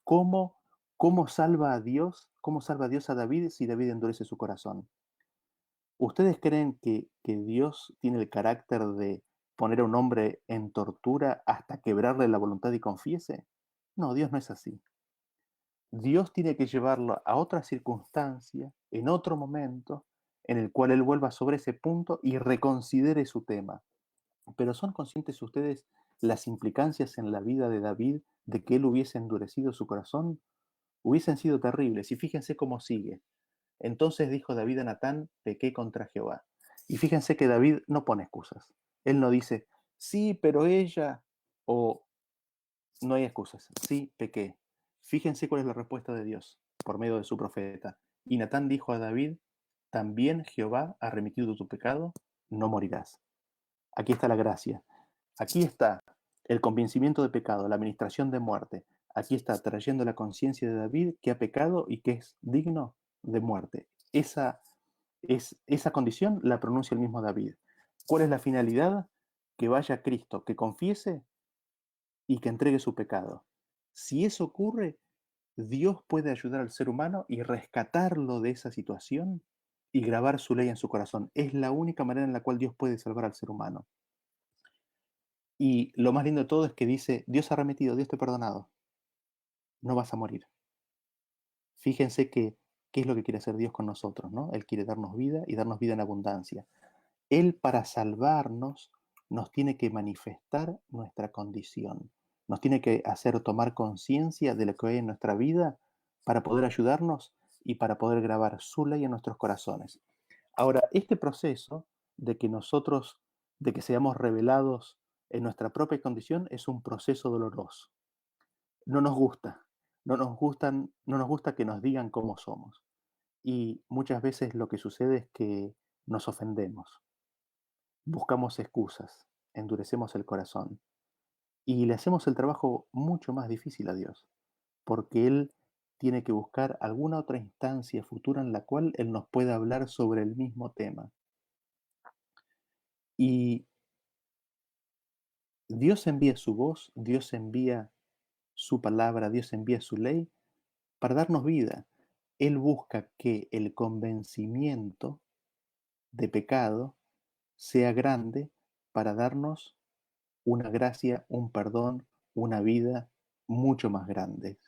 ¿Cómo, cómo salva a Dios? ¿Cómo salva a Dios a David si David endurece su corazón? ¿Ustedes creen que Dios tiene el carácter de poner a un hombre en tortura hasta quebrarle la voluntad y confiese? No, Dios no es así. Dios tiene que llevarlo a otra circunstancia, en otro momento, en el cual él vuelva sobre ese punto y reconsidere su tema. Pero ¿son conscientes ustedes las implicancias en la vida de David de que él hubiese endurecido su corazón? Hubiesen sido terribles. Y fíjense cómo sigue. Entonces dijo David a Natán, pequé contra Jehová. Y fíjense que David no pone excusas. Él no dice, sí, pero ella, o no hay excusas. Sí, pequé. Fíjense cuál es la respuesta de Dios por medio de su profeta. Y Natán dijo a David, también Jehová ha remitido tu pecado, no morirás. Aquí está la gracia. Aquí está el convencimiento de pecado, la administración de muerte. Aquí está trayendo la conciencia de David que ha pecado y que es digno de muerte. Esa condición la pronuncia el mismo David. ¿Cuál es la finalidad? Que vaya Cristo, que confiese y que entregue su pecado. Si eso ocurre, Dios puede ayudar al ser humano y rescatarlo de esa situación y grabar su ley en su corazón. Es la única manera en la cual Dios puede salvar al ser humano. Y lo más lindo de todo es que dice, Dios ha remitido, Dios te ha perdonado, no vas a morir. Fíjense qué es lo que quiere hacer Dios con nosotros, ¿no? Él quiere darnos vida y darnos vida en abundancia. Él para salvarnos nos tiene que manifestar nuestra condición, nos tiene que hacer tomar conciencia de lo que hay en nuestra vida para poder ayudarnos y para poder grabar su ley en nuestros corazones. Ahora, este proceso de que nosotros, de que seamos revelados en nuestra propia condición, es un proceso doloroso. No nos gusta, no nos gusta que nos digan cómo somos. Y muchas veces lo que sucede es que nos ofendemos, buscamos excusas, endurecemos el corazón y le hacemos el trabajo mucho más difícil a Dios, porque Él tiene que buscar alguna otra instancia futura en la cual Él nos pueda hablar sobre el mismo tema. Y Dios envía su voz, Dios envía su palabra, Dios envía su ley para darnos vida. Él busca que el convencimiento de pecado sea grande para darnos una gracia, un perdón, una vida mucho más grande.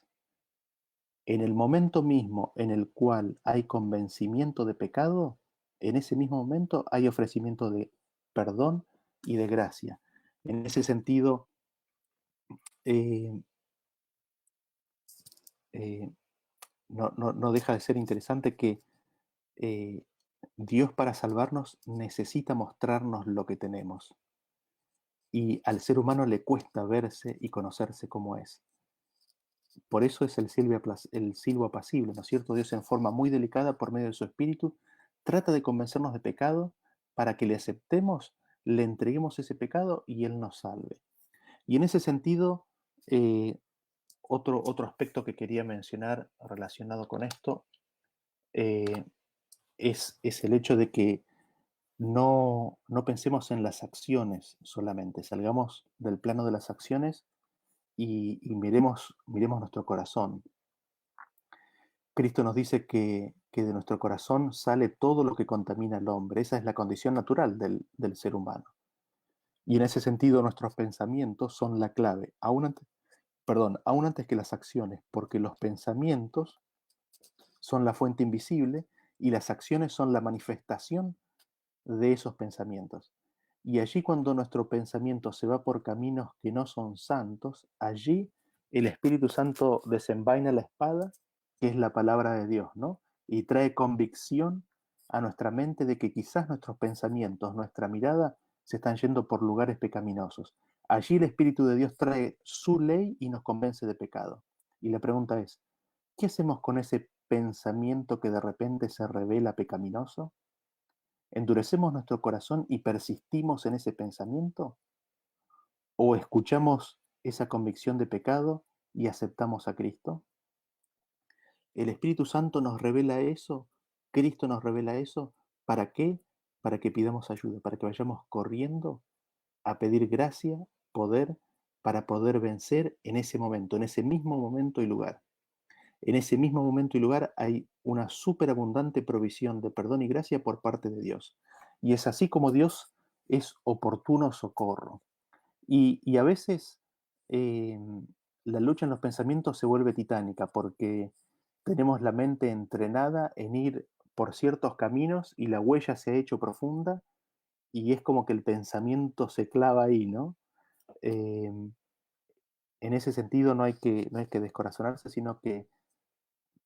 En el momento mismo en el cual hay convencimiento de pecado, en ese mismo momento hay ofrecimiento de perdón y de gracia. En ese sentido, eh, eh, no deja de ser interesante que eh, Dios para salvarnos necesita mostrarnos lo que tenemos. Y al ser humano le cuesta verse y conocerse como es. Por eso es el silbo apacible, ¿no es cierto? Dios en forma muy delicada, por medio de su espíritu, trata de convencernos de pecado para que le aceptemos, le entreguemos ese pecado y Él nos salve. Y en ese sentido, eh, otro aspecto que quería mencionar relacionado con esto eh, es el hecho de que no pensemos en las acciones solamente, salgamos del plano de las acciones y miremos nuestro corazón. Cristo nos dice que de nuestro corazón sale todo lo que contamina al hombre. Esa es la condición natural del ser humano. Y en ese sentido nuestros pensamientos son la clave, aún antes que las acciones, porque los pensamientos son la fuente invisible y las acciones son la manifestación de esos pensamientos. Y allí cuando nuestro pensamiento se va por caminos que no son santos, allí el Espíritu Santo desenvaina la espada, que es la palabra de Dios, ¿no? Y trae convicción a nuestra mente de que quizás nuestros pensamientos, nuestra mirada, se están yendo por lugares pecaminosos. Allí el Espíritu de Dios trae su ley y nos convence de pecado. Y la pregunta es, ¿qué hacemos con ese pensamiento que de repente se revela pecaminoso? ¿Endurecemos nuestro corazón y persistimos en ese pensamiento? ¿O escuchamos esa convicción de pecado y aceptamos a Cristo? El Espíritu Santo nos revela eso, Cristo nos revela eso. ¿Para qué? Para que pidamos ayuda, para que vayamos corriendo a pedir gracia, poder, para poder vencer en ese momento, en ese mismo momento y lugar. en ese mismo momento y lugar hay una superabundante provisión de perdón y gracia por parte de Dios. Y es así como Dios es oportuno socorro. Y a veces la lucha en los pensamientos se vuelve titánica porque tenemos la mente entrenada en ir por ciertos caminos y la huella se ha hecho profunda y es como que el pensamiento se clava ahí, ¿no? Eh, en ese sentido no hay que descorazonarse, sino que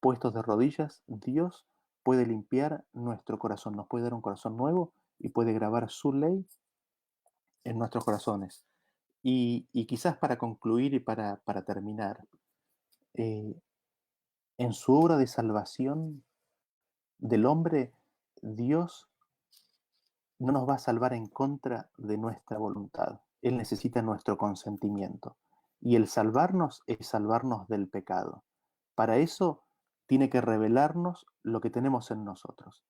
puestos de rodillas, Dios puede limpiar nuestro corazón, nos puede dar un corazón nuevo y puede grabar su ley en nuestros corazones. Y quizás para concluir y para terminar, eh, en su obra de salvación del hombre, Dios no nos va a salvar en contra de nuestra voluntad. Él necesita nuestro consentimiento. Y el salvarnos es salvarnos del pecado. Para eso tiene que revelarnos lo que tenemos en nosotros.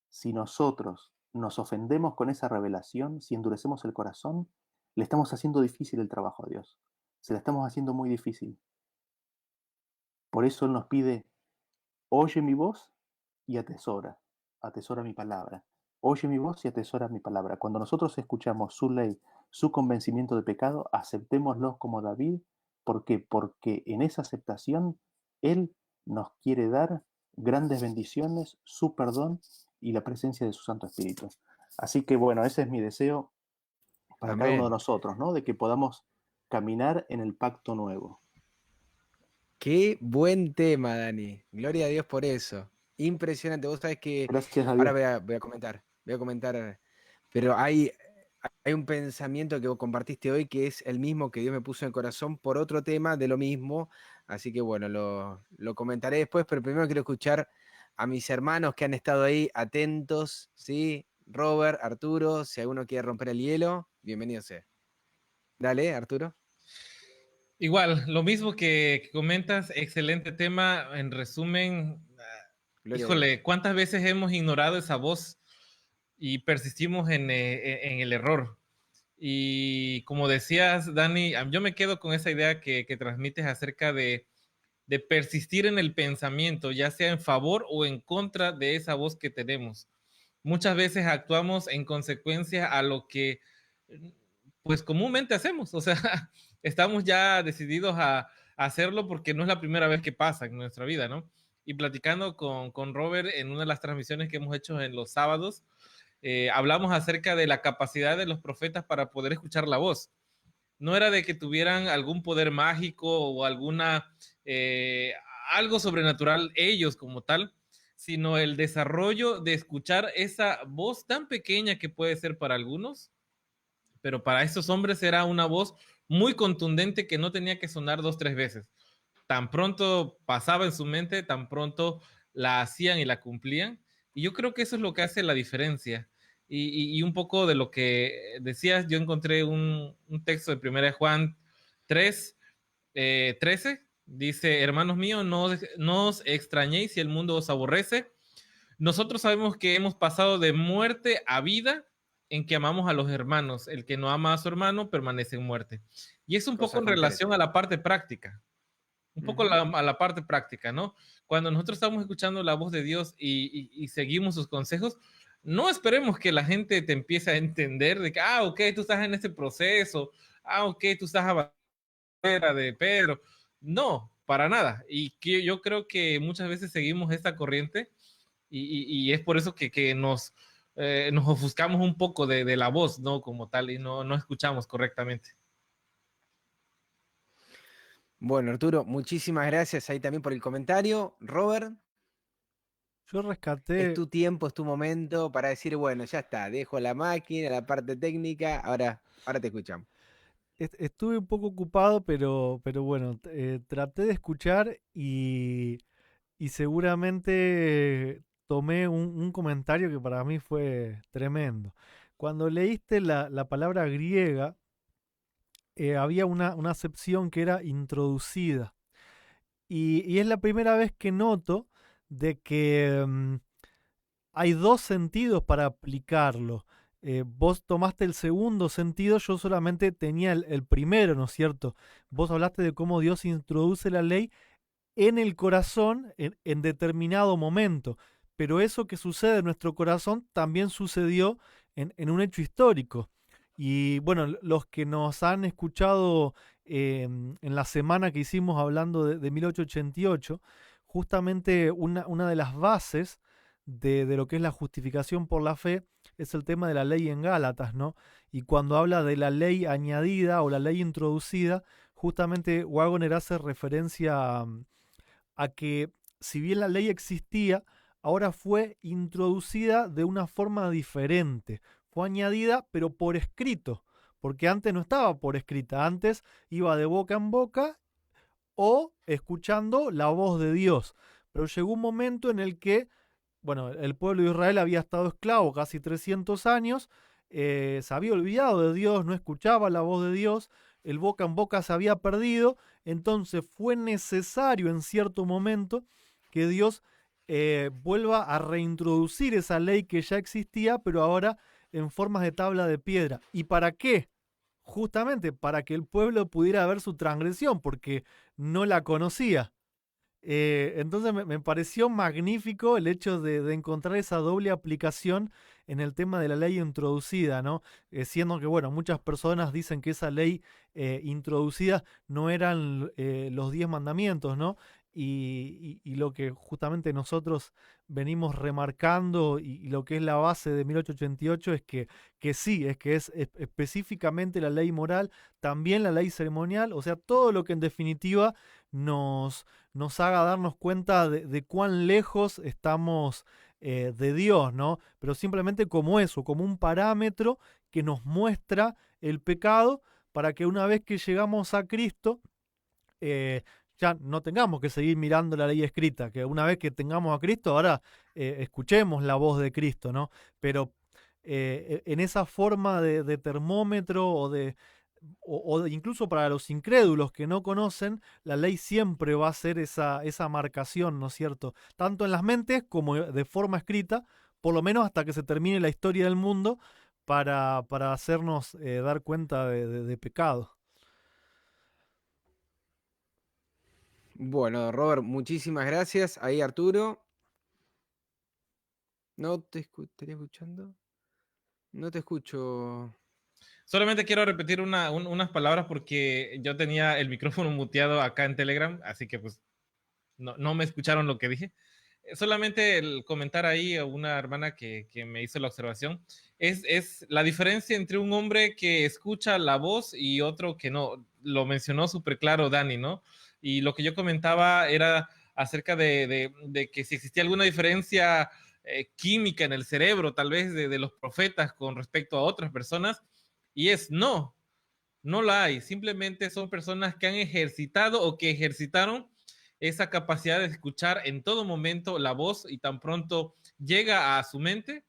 Si nosotros nos ofendemos con esa revelación, si endurecemos el corazón, le estamos haciendo difícil el trabajo a Dios. Se le estamos haciendo muy difícil. Por eso Él nos pide, oye mi voz y atesora mi palabra. Oye mi voz y atesora mi palabra. Cuando nosotros escuchamos su ley, su convencimiento de pecado, aceptémoslo como David. ¿Por qué? Porque en esa aceptación Él nos quiere dar grandes bendiciones, su perdón y la presencia de su Santo Espíritu. Así que bueno, ese es mi deseo para cada uno de Amén. nosotros, ¿no? De que podamos caminar en el pacto nuevo. Qué buen tema, Dani. Gloria a Dios por eso. Impresionante. Vos sabés que Gracias a ahora Dios. voy a comentar, pero hay un pensamiento que vos compartiste hoy que es el mismo que Dios me puso en el corazón por otro tema de lo mismo. Así que bueno, lo comentaré después, pero primero quiero escuchar a mis hermanos que han estado ahí atentos, ¿sí? Robert, Arturo, si alguno quiere romper el hielo, bienvenido sea. Dale, Arturo. Igual, lo mismo que comentas, excelente tema. En resumen, Gloria a Dios. híjole, ¿cuántas veces hemos ignorado esa voz y persistimos en el error? Y como decías, Dani, yo me quedo con esa idea que transmites acerca de persistir en el pensamiento, ya sea en favor o en contra de esa voz que tenemos. Muchas veces actuamos en consecuencia a lo que pues comúnmente hacemos, o sea, estamos ya decididos a hacerlo porque no es la primera vez que pasa en nuestra vida, ¿no? Y platicando con Robert en una de las transmisiones que hemos hecho en los sábados, hablamos acerca de la capacidad de los profetas para poder escuchar la voz. No era de que tuvieran algún poder mágico o alguna algo sobrenatural ellos como tal, sino el desarrollo de escuchar esa voz tan pequeña que puede ser para algunos, pero para estos hombres era una voz muy contundente que no tenía que sonar 2, 3 veces. Tan pronto pasaba en su mente, tan pronto la hacían y la cumplían. Y yo creo que eso es lo que hace la diferencia. Y un poco de lo que decías, yo encontré un texto de 1 Juan 3, 13. Dice, hermanos míos, no os extrañéis si el mundo os aborrece. Nosotros sabemos que hemos pasado de muerte a vida en que amamos a los hermanos. El que no ama a su hermano permanece en muerte. Y es un poco Cosa en concreta. relación a la parte práctica. Un poco a la parte práctica, ¿no? Cuando nosotros estamos escuchando la voz de Dios y seguimos sus consejos, no esperemos que la gente te empiece a entender de que, ok, tú estás en este proceso, ok, tú estás a barrera de Pedro. No, para nada. Y que yo creo que muchas veces seguimos esta corriente y es por eso que nos ofuscamos un poco de la voz, ¿no? Como tal, y no escuchamos correctamente. Bueno, Arturo, muchísimas gracias ahí también por el comentario. Robert, Yo es rescaté, tu tiempo, es tu momento para decir, bueno, ya está, dejo la máquina, la parte técnica, ahora te escuchamos. estuve un poco ocupado, pero bueno, traté de escuchar y seguramente tomé un comentario que para mí fue tremendo. Cuando leíste la palabra griega, había una acepción que era introducida. Y es la primera vez que noto de que hay dos sentidos para aplicarlo. Vos tomaste el segundo sentido, yo solamente tenía el primero, ¿no es cierto? Vos hablaste de cómo Dios introduce la ley en el corazón en determinado momento. Pero eso que sucede en nuestro corazón también sucedió en un hecho histórico. Y bueno, los que nos han escuchado en la semana que hicimos hablando de 1888, justamente una de las bases de lo que es la justificación por la fe es el tema de la ley en Gálatas, ¿no? Y cuando habla de la ley añadida o la ley introducida, justamente Wagner hace referencia a que si bien la ley existía, ahora fue introducida de una forma diferente. Fue añadida, pero por escrito, porque antes no estaba por escrita, antes iba de boca en boca o escuchando la voz de Dios. Pero llegó un momento en el que, bueno, el pueblo de Israel había estado esclavo casi 300 años, se había olvidado de Dios, no escuchaba la voz de Dios, el boca en boca se había perdido, entonces fue necesario en cierto momento que Dios vuelva a reintroducir esa ley que ya existía, pero ahora en formas de tabla de piedra. ¿Y para qué? Justamente para que el pueblo pudiera ver su transgresión, porque no la conocía. Entonces me pareció magnífico el hecho de encontrar esa doble aplicación en el tema de la ley introducida, ¿no? Siendo que, bueno, muchas personas dicen que esa ley introducida no eran los 10 mandamientos, ¿no? Y lo que justamente nosotros venimos remarcando y lo que es la base de 1888 es que sí, es que es específicamente la ley moral, también la ley ceremonial, o sea, todo lo que en definitiva nos haga darnos cuenta de cuán lejos estamos de Dios, ¿no? Pero simplemente como eso, como un parámetro que nos muestra el pecado para que una vez que llegamos a Cristo, ya no tengamos que seguir mirando la ley escrita, que una vez que tengamos a Cristo, ahora escuchemos la voz de Cristo, ¿no? Pero en esa forma de termómetro o incluso para los incrédulos que no conocen, la ley siempre va a ser esa marcación, ¿no es cierto? Tanto en las mentes como de forma escrita, por lo menos hasta que se termine la historia del mundo, para hacernos dar cuenta de pecado. Bueno, Robert, muchísimas gracias. Ahí Arturo. ¿No te estaría escuchando? No te escucho. Solamente quiero repetir unas palabras porque yo tenía el micrófono muteado acá en Telegram, así que pues no me escucharon lo que dije. Solamente el comentar ahí a una hermana que me hizo la observación, es la diferencia entre un hombre que escucha la voz y otro que no. Lo mencionó súper claro Dani, ¿no? Y lo que yo comentaba era acerca de que si existía alguna diferencia química en el cerebro, tal vez de los profetas con respecto a otras personas, y es no la hay. Simplemente son personas que han ejercitado o que ejercitaron esa capacidad de escuchar en todo momento la voz y tan pronto llega a su mente,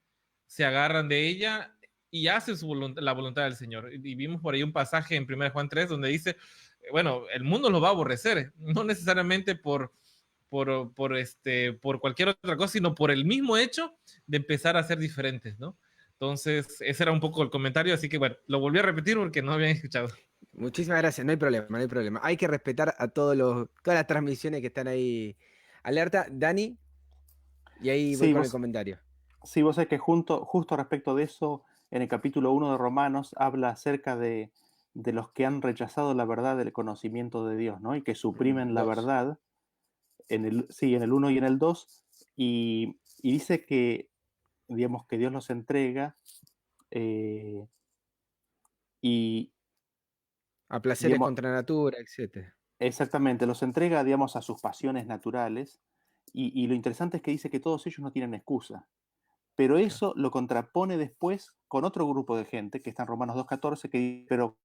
se agarran de ella y hacen la voluntad del Señor. Y vimos por ahí un pasaje en 1 Juan 3 donde dice, bueno, el mundo lo va a aborrecer, no necesariamente por cualquier otra cosa, sino por el mismo hecho de empezar a ser diferentes, ¿no? Entonces, ese era un poco el comentario, así que bueno, lo volví a repetir porque no habían escuchado. Muchísimas gracias, no hay problema, no hay problema. Hay que respetar a todas las transmisiones que están ahí alerta. Dani, y ahí voy Sí, con el vos, comentario. sí, vos sabés que justo respecto de eso, en el capítulo 1 de Romanos habla acerca de los que han rechazado la verdad del conocimiento de Dios, ¿no? Y que suprimen la Dos. verdad, sí, en el 1 y en el 2, y dice que, digamos, que Dios los entrega eh, y, A placeres digamos, contra natura, etcétera. exactamente, los entrega, digamos, a sus pasiones naturales, y lo interesante es que dice que todos ellos no tienen excusa. Pero Claro. eso lo contrapone después con otro grupo de gente que está en Romanos 2.14, que dice, pero,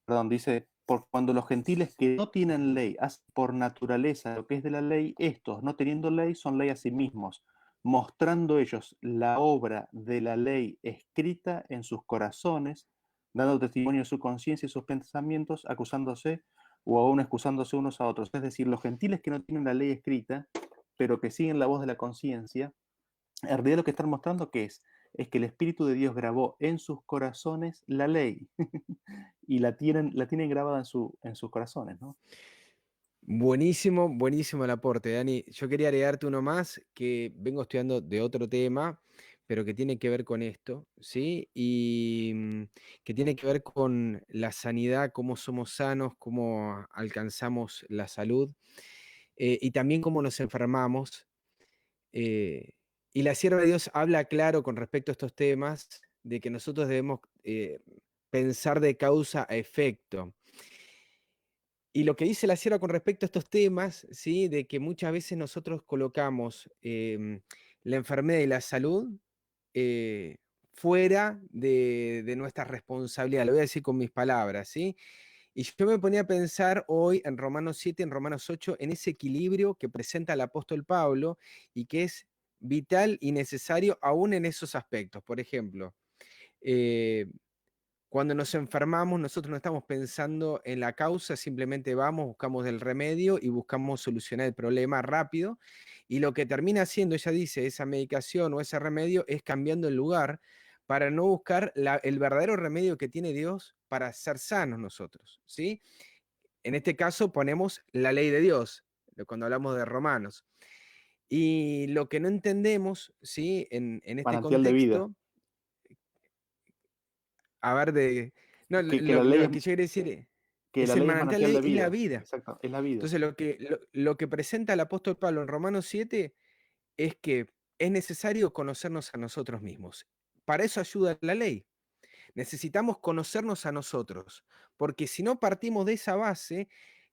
perdón, dice, por cuando los gentiles que no tienen ley hacen por naturaleza lo que es de la ley, estos, no teniendo ley, son ley a sí mismos, mostrando ellos la obra de la ley escrita en sus corazones, dando testimonio de su conciencia y sus pensamientos, acusándose o aún excusándose unos a otros. Es decir, los gentiles que no tienen la ley escrita, pero que siguen la voz de la conciencia, en realidad lo que están mostrando que es que el Espíritu de Dios grabó en sus corazones la ley y la tienen grabada en sus corazones, ¿no? Buenísimo, buenísimo el aporte, Dani. Yo quería agregarte uno más que vengo estudiando de otro tema, pero que tiene que ver con esto, ¿sí? Y que tiene que ver con la sanidad, cómo somos sanos, cómo alcanzamos la salud, y también cómo nos enfermamos. eh, y la sierva de Dios habla claro con respecto a estos temas, de que nosotros debemos pensar de causa a efecto. Y lo que dice la sierva con respecto a estos temas, ¿sí? De que muchas veces nosotros colocamos la enfermedad y la salud eh, fuera de nuestra responsabilidad. Lo voy a decir con mis palabras, ¿sí? Y yo me ponía a pensar hoy en Romanos 7, en Romanos 8, en ese equilibrio que presenta el apóstol Pablo y que es vital y necesario aún en esos aspectos. Por ejemplo, eh, cuando nos enfermamos, nosotros no estamos pensando en la causa, simplemente vamos, buscamos el remedio y buscamos solucionar el problema rápido. Y lo que termina haciendo, ella dice, esa medicación o ese remedio es cambiando el lugar para no buscar el verdadero remedio que tiene Dios para ser sanos nosotros, ¿sí? En este caso ponemos la ley de Dios, cuando hablamos de Romanos. Y lo que no entendemos, ¿sí? En este Manantial de vida. contexto, a ver, no, Que la ley lo que yo quería decir que es la el ley es manantial manantial de es la vida. vida. Exacto, es la vida. Entonces, lo que presenta el apóstol Pablo en Romanos 7 es que es necesario conocernos a nosotros mismos. Para eso ayuda la ley. Necesitamos conocernos a nosotros, porque si no partimos de esa base,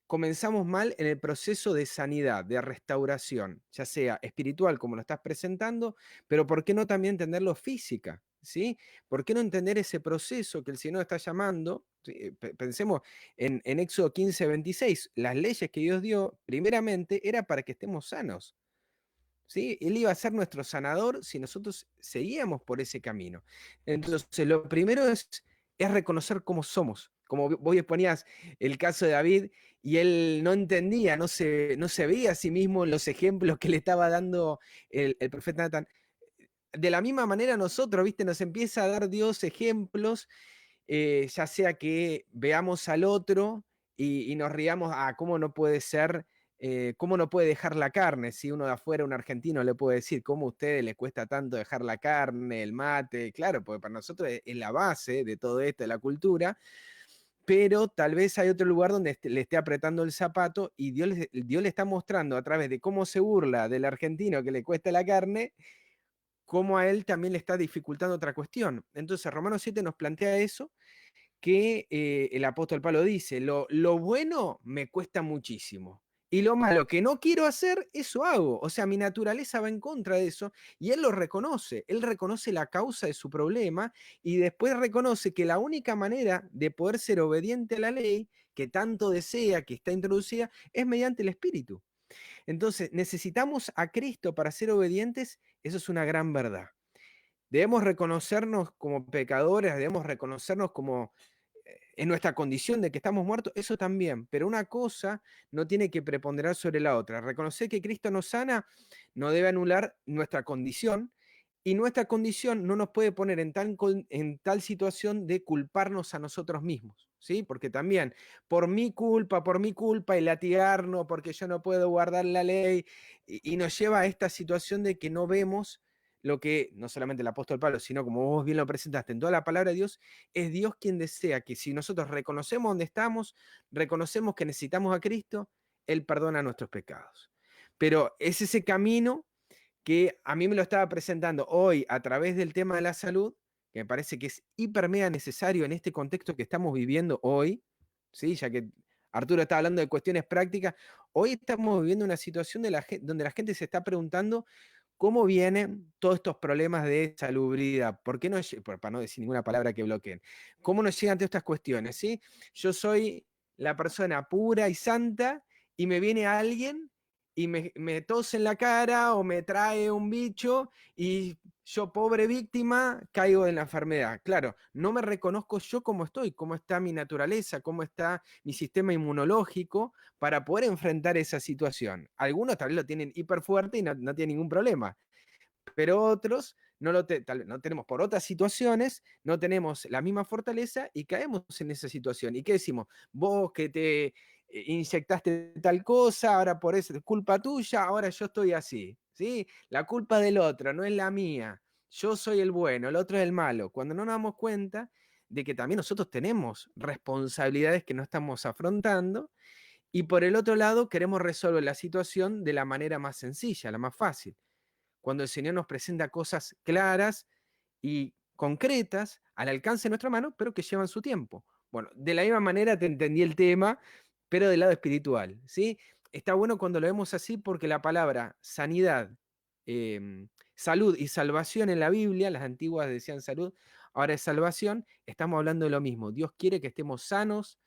comenzamos mal en el proceso de sanidad, de restauración, ya sea espiritual como lo estás presentando, pero ¿por qué no también entenderlo física? ¿Sí? ¿Por qué no entender ese proceso que el Señor está llamando? ¿Sí? Pensemos en Éxodo 15, 26, las leyes que Dios dio, primeramente, era para que estemos sanos. ¿Sí? Él iba a ser nuestro sanador si nosotros seguíamos por ese camino. Entonces, lo primero es reconocer cómo somos. Como vos exponías el caso de David, y él no entendía, no se veía a sí mismo en los ejemplos que le estaba dando el profeta Natán. De la misma manera nosotros, ¿viste? Nos empieza a dar Dios ejemplos, ya sea que veamos al otro y nos riamos, ¿cómo no puede ser? ¿Cómo no puede dejar la carne? Si uno de afuera, un argentino, le puede decir, ¿cómo a ustedes les cuesta tanto dejar la carne, el mate? Claro, porque para nosotros es la base de todo esto, de la cultura, pero tal vez hay otro lugar donde le esté apretando el zapato y Dios le está mostrando a través de cómo se burla del argentino que le cuesta la carne, cómo a él también le está dificultando otra cuestión. Entonces, Romanos 7 nos plantea eso, que el apóstol Pablo dice, lo bueno me cuesta muchísimo. Y lo malo que no quiero hacer, eso hago. O sea, mi naturaleza va en contra de eso. Y él lo reconoce. Él reconoce la causa de su problema y después reconoce que la única manera de poder ser obediente a la ley, que tanto desea, que está introducida, es mediante el Espíritu. Entonces, necesitamos a Cristo para ser obedientes. Eso es una gran verdad. Debemos reconocernos como pecadores, debemos reconocernos como en nuestra condición de que estamos muertos, eso también, pero una cosa no tiene que preponderar sobre la otra. Reconocer que Cristo nos sana no debe anular nuestra condición, y nuestra condición no nos puede poner en tal situación de culparnos a nosotros mismos, ¿sí? Porque también por mi culpa y latigarnos, porque yo no puedo guardar la ley, y nos lleva a esta situación de que no vemos lo que no solamente el apóstol Pablo, sino como vos bien lo presentaste en toda la palabra de Dios, es Dios quien desea que si nosotros reconocemos dónde estamos, reconocemos que necesitamos a Cristo, Él perdona nuestros pecados. Pero es ese camino que a mí me lo estaba presentando hoy a través del tema de la salud, que me parece que es hiper mega necesario en este contexto que estamos viviendo hoy, ¿sí? Ya que Arturo está hablando de cuestiones prácticas, hoy estamos viviendo una situación donde la gente se está preguntando cómo vienen todos estos problemas de salubridad. ¿Por qué no, para no decir ninguna palabra que bloqueen, cómo nos llegan todas estas cuestiones? ¿Sí? Yo soy la persona pura y santa y me viene alguien y me tose en la cara o me trae un bicho y yo, pobre víctima, caigo en la enfermedad. Claro, no me reconozco yo cómo estoy, cómo está mi naturaleza, cómo está mi sistema inmunológico para poder enfrentar esa situación. Algunos tal vez lo tienen hiper fuerte y no tienen ningún problema, pero otros tal vez no tenemos por otras situaciones, no tenemos la misma fortaleza y caemos en esa situación. ¿Y qué decimos? Vos que inyectaste tal cosa, ahora por eso es culpa tuya, ahora yo estoy así, ¿sí? La culpa del otro, no es la mía. Yo soy el bueno, el otro es el malo. Cuando no nos damos cuenta de que también nosotros tenemos responsabilidades que no estamos afrontando y por el otro lado queremos resolver la situación de la manera más sencilla, la más fácil. Cuando el Señor nos presenta cosas claras y concretas al alcance de nuestra mano, pero que llevan su tiempo. Bueno, de la misma manera te entendí el tema, pero del lado espiritual, ¿sí? Está bueno cuando lo vemos así porque la palabra sanidad, salud y salvación en la Biblia, las antiguas decían salud, ahora es salvación, estamos hablando de lo mismo. Dios quiere que estemos sanos,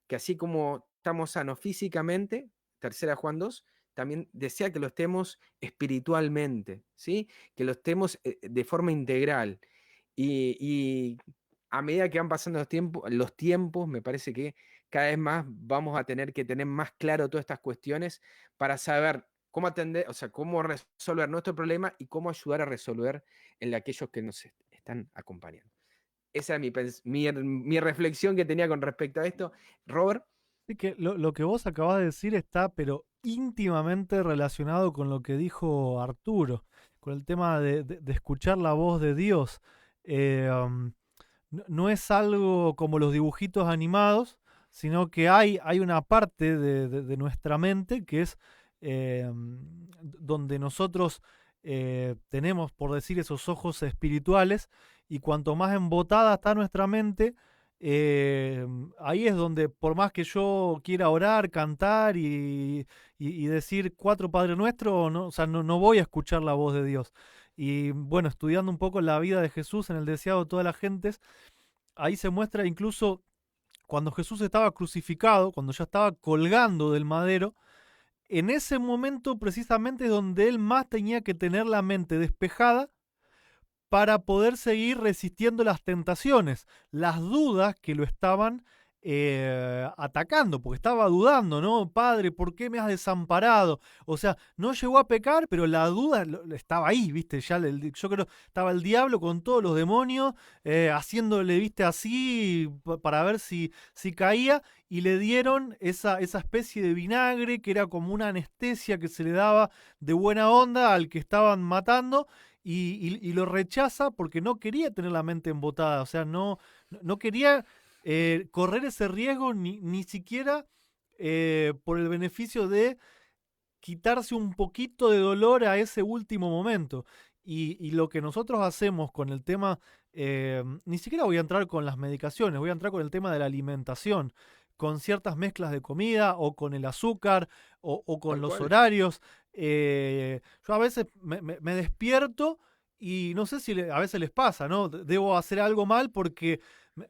que así como estamos sanos físicamente, tercera Juan 2, también desea que lo estemos espiritualmente, ¿sí? Que lo estemos de forma integral. Y a medida que van pasando los tiempos, me parece que cada vez más vamos a tener que tener más claro todas estas cuestiones para saber cómo atender, o sea, cómo resolver nuestro problema y cómo ayudar a resolver el de aquellos que nos están acompañando. Esa es mi reflexión que tenía con respecto a esto. Robert. Sí, que lo que vos acabás de decir está, pero íntimamente relacionado con lo que dijo Arturo, con el tema de escuchar la voz de Dios. No es algo como los dibujitos animados, sino que hay una parte de nuestra mente que es donde nosotros tenemos, por decir, esos ojos espirituales, y cuanto más embotada está nuestra mente, ahí es donde, por más que yo quiera orar, cantar y decir 4 Padre Nuestro, no, o sea, no voy a escuchar la voz de Dios. Y bueno, estudiando un poco la vida de Jesús en el deseado de todas las gentes, ahí se muestra incluso cuando Jesús estaba crucificado, cuando ya estaba colgando del madero, en ese momento precisamente es donde él más tenía que tener la mente despejada para poder seguir resistiendo las tentaciones, las dudas que lo estaban atacando, porque estaba dudando, ¿no? Padre, ¿por qué me has desamparado? O sea, no llegó a pecar, pero la duda estaba ahí, ¿viste? Ya yo creo estaba el diablo con todos los demonios haciéndole, ¿viste? Así para ver si caía, y le dieron esa especie de vinagre que era como una anestesia que se le daba de buena onda al que estaban matando. Y lo rechaza porque no quería tener la mente embotada, o sea, no quería correr ese riesgo ni siquiera por el beneficio de quitarse un poquito de dolor a ese último momento. Y lo que nosotros hacemos con el tema, ni siquiera voy a entrar con las medicaciones, voy a entrar con el tema de la alimentación, con ciertas mezclas de comida o con el azúcar o con Tal los cual. horarios. Yo a veces me despierto y no sé si a veces les pasa, ¿no? Debo hacer algo mal porque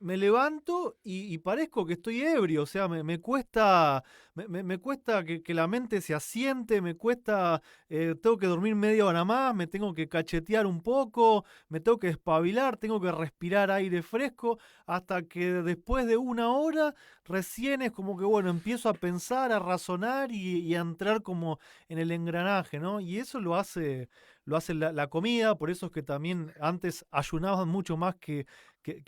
me levanto y parezco que estoy ebrio, o sea, me cuesta, me cuesta que la mente se asiente, me cuesta, tengo que dormir media hora más, me tengo que cachetear un poco, me tengo que despabilar, tengo que respirar aire fresco, hasta que después de una hora recién es como que, bueno, empiezo a pensar, a razonar y a entrar como en el engranaje, ¿no? Y eso lo hace la comida, por eso es que también antes ayunaban mucho más que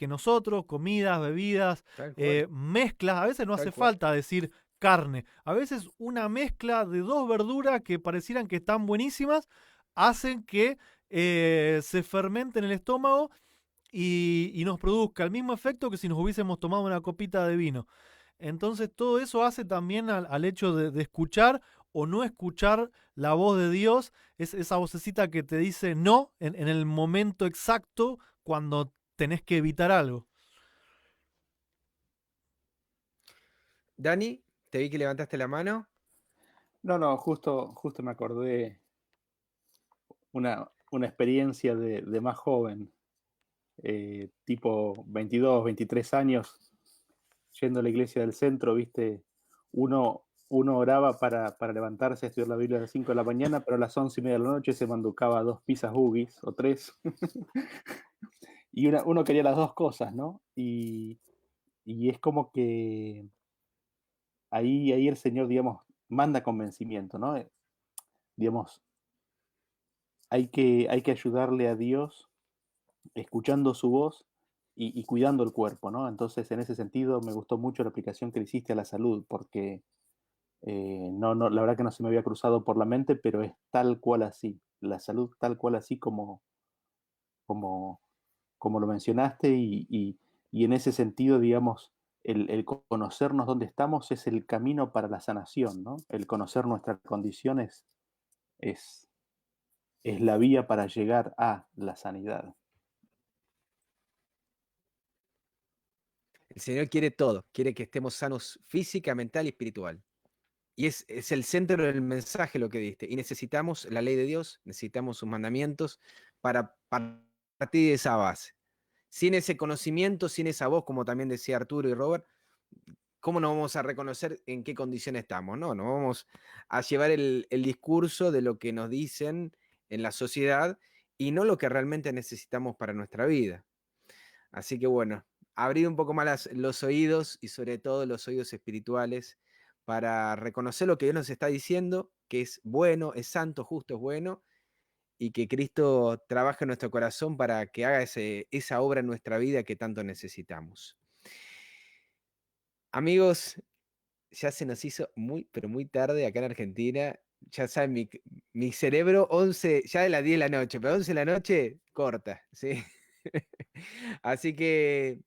nosotros, comidas, bebidas, Tal cual. mezclas. A veces no hace Tal cual. falta decir carne, a veces una mezcla de 2 verduras que parecieran que están buenísimas hacen que se fermente en el estómago y nos produzca el mismo efecto que si nos hubiésemos tomado una copita de vino. Entonces todo eso hace también al hecho de escuchar o no escuchar la voz de Dios, es esa vocecita que te dice no en el momento exacto cuando tenés que evitar algo. Dani, te vi que levantaste la mano. No, justo me acordé una experiencia de más joven, tipo 22, 23 años, yendo a la iglesia del centro, viste, uno oraba para levantarse a estudiar la Biblia a las 5 de la mañana, pero a las 11:30 de la noche se manducaba 2 pizzas boogies o 3. Y uno quería las dos cosas, ¿no? Y es como que ahí el Señor, digamos, manda convencimiento, ¿no? Digamos, hay que ayudarle a Dios escuchando su voz y cuidando el cuerpo, ¿no? Entonces, en ese sentido, me gustó mucho la aplicación que le hiciste a la salud, porque No, no, la verdad que no se me había cruzado por la mente, pero es tal cual así, la salud tal cual así como, como lo mencionaste y en ese sentido, digamos, el conocernos dónde estamos es el camino para la sanación, ¿no? El conocer nuestras condiciones es, es la vía para llegar a la sanidad. El Señor quiere todo, quiere que estemos sanos física, mental y espiritual. Y es el centro del mensaje lo que diste. Y necesitamos la ley de Dios, necesitamos sus mandamientos para partir de esa base. Sin ese conocimiento, sin esa voz, como también decía Arturo y Robert, ¿cómo no vamos a reconocer en qué condición estamos? No, no vamos a llevar el discurso de lo que nos dicen en la sociedad y no lo que realmente necesitamos para nuestra vida. Así que bueno, abrir un poco más los oídos y sobre todo los oídos espirituales para reconocer lo que Dios nos está diciendo, que es bueno, es santo, justo, es bueno, y que Cristo trabaje en nuestro corazón para que haga esa obra en nuestra vida que tanto necesitamos. Amigos, ya se nos hizo muy, pero muy tarde acá en Argentina. Ya saben, mi cerebro 11, ya de las 10 de la noche, pero 11 de la noche corta, ¿sí? Así que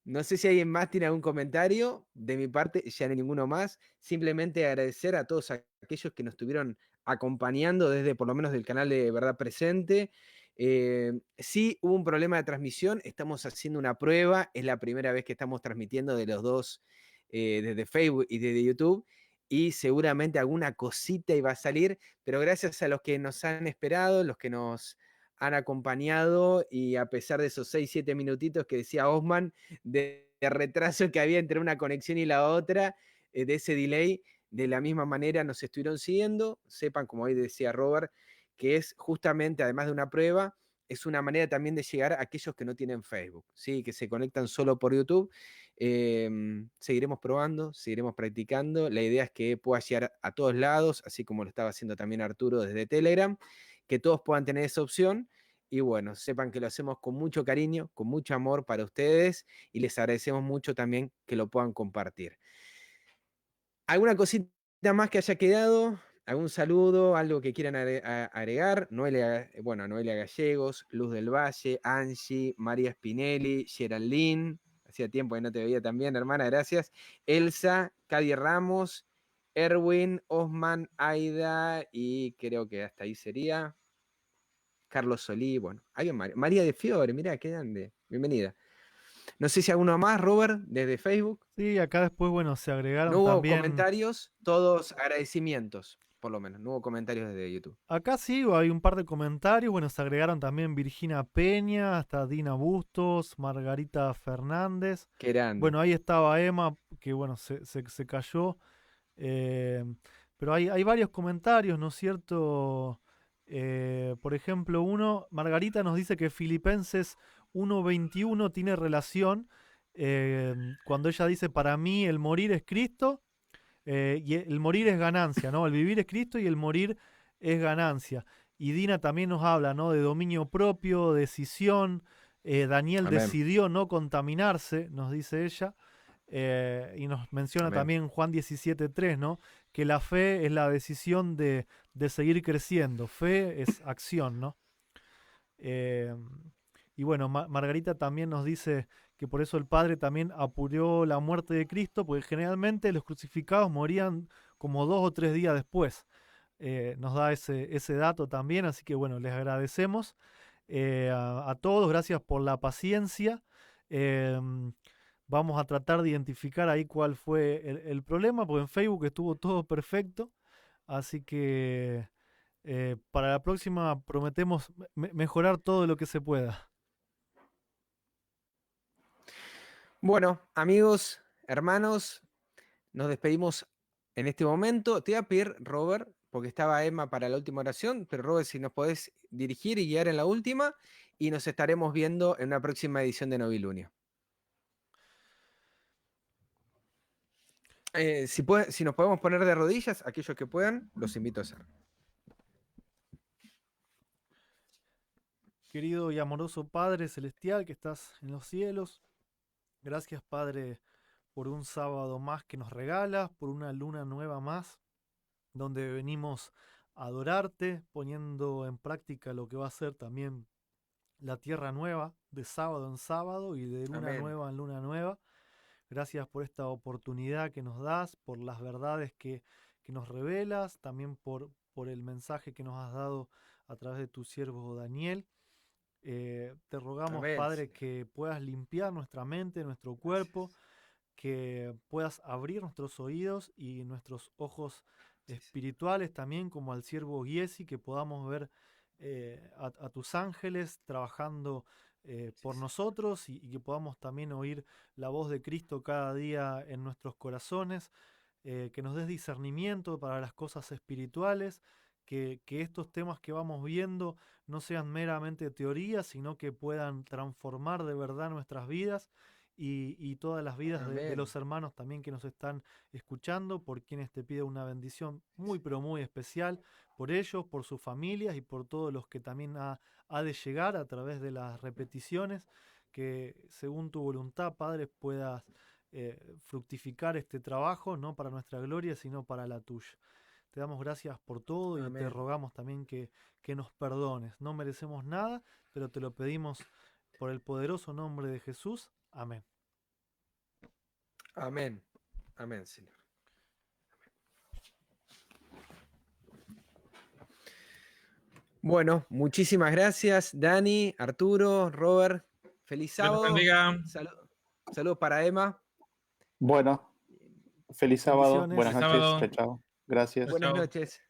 no sé si alguien más tiene algún comentario. De mi parte, ya no hay ninguno más. Simplemente agradecer a todos aquellos que nos estuvieron acompañando desde por lo menos del canal de Verdad Presente. Sí, hubo un problema de transmisión. Estamos haciendo una prueba. Es la primera vez que estamos transmitiendo de los dos, desde Facebook y desde YouTube. Y seguramente alguna cosita iba a salir. Pero gracias a los que nos han esperado, los que nos han acompañado y a pesar de esos 6, 7 minutitos que decía Osman, de retraso que había entre una conexión y la otra, de ese delay, de la misma manera nos estuvieron siguiendo. Sepan, como hoy decía Robert, que es justamente, además de una prueba, es una manera también de llegar a aquellos que no tienen Facebook, ¿sí? Que se conectan solo por YouTube. Seguiremos probando, seguiremos practicando. La idea es que pueda llegar a todos lados, así como lo estaba haciendo también Arturo desde Telegram, que todos puedan tener esa opción. Y bueno, sepan que lo hacemos con mucho cariño, con mucho amor para ustedes y les agradecemos mucho también que lo puedan compartir. ¿Alguna cosita más que haya quedado? ¿Algún saludo? ¿Algo que quieran agregar? Noelia, bueno, Noelia Gallegos, Luz del Valle, Angie, María Spinelli, Geraldine. Hacía tiempo que no te veía también, hermana, gracias. Elsa, Cady Ramos, Erwin, Osman, Aida y creo que hasta ahí sería. Carlos Solí, bueno, hay María de Fiore, mirá, qué grande, bienvenida. No sé si alguno más, Robert, desde Facebook. Sí, acá después, bueno, se No agregaron hubo también. comentarios, todos agradecimientos, por lo menos, no hubo comentarios desde YouTube. Acá sí, hay un par de comentarios. Bueno, se agregaron también Virginia Peña, hasta Dina Bustos, Margarita Fernández. Qué grande. Bueno, ahí estaba Emma, que bueno, se cayó. Eh, pero hay varios comentarios, ¿no es cierto? Por ejemplo, Margarita nos dice que Filipenses 1:21 tiene relación cuando ella dice, para mí el morir es Cristo y el morir es ganancia, ¿no? El vivir es Cristo y el morir es ganancia. Y Dina también nos habla, ¿no? De dominio propio, decisión. Daniel Amén. decidió no contaminarse, nos dice ella. Y nos menciona Amén. también Juan 17:3, ¿no? Que la fe es la decisión de seguir creciendo. Fe es acción, ¿no? Eh, y bueno, Margarita también nos dice que por eso el Padre también apuró la muerte de Cristo, porque generalmente los crucificados morían como 2 o 3 días después. Nos da ese dato también, así que bueno, les agradecemos a todos, gracias por la paciencia. Vamos a tratar de identificar ahí cuál fue el problema, porque en Facebook estuvo todo perfecto, así que para la próxima prometemos mejorar todo lo que se pueda. Bueno, amigos, hermanos, nos despedimos en este momento. Te voy a pedir, Robert, porque estaba Emma para la última oración, pero Robert, si nos podés dirigir y guiar en la última, y nos estaremos viendo en una próxima edición de Novilunio. Si nos podemos poner de rodillas, aquellos que puedan, los invito a hacer. Querido y amoroso Padre Celestial que estás en los cielos, gracias Padre por un sábado más que nos regalas, por una luna nueva más, donde venimos a adorarte, poniendo en práctica lo que va a ser también la tierra nueva, de sábado en sábado y de luna Amén. nueva en luna nueva. Gracias por esta oportunidad que nos das, por las verdades que nos revelas, también por el mensaje que nos has dado a través de tu siervo Daniel. Te rogamos, Amén, Padre, Señor. que puedas limpiar nuestra mente, nuestro cuerpo, que puedas abrir nuestros oídos y nuestros ojos espirituales también, como al siervo Giesi, que podamos ver a tus ángeles trabajando por nosotros y que podamos también oír la voz de Cristo cada día en nuestros corazones, que nos des discernimiento para las cosas espirituales, que estos temas que vamos viendo no sean meramente teorías, sino que puedan transformar de verdad nuestras vidas y todas las vidas de Amén. los hermanos también que nos están escuchando, por quienes te pido una bendición muy pero muy especial, por ellos, por sus familias y por todos los que también ha de llegar a través de las repeticiones, que según tu voluntad, Padre, puedas fructificar este trabajo, no para nuestra gloria, sino para la tuya. Te damos gracias por todo y te Amén. rogamos también que nos perdones. No merecemos nada, pero te lo pedimos por el poderoso nombre de Jesús. Amén. Amén. Amén, Señor. Bueno, muchísimas gracias, Dani, Arturo, Robert. Feliz Dios los sábado. bendiga. Saludos para Emma. Bueno, feliz sábado. Bendiciones. Buenas Feliz noches. sábado. Chao, chao. Gracias. Buenas Chao. noches.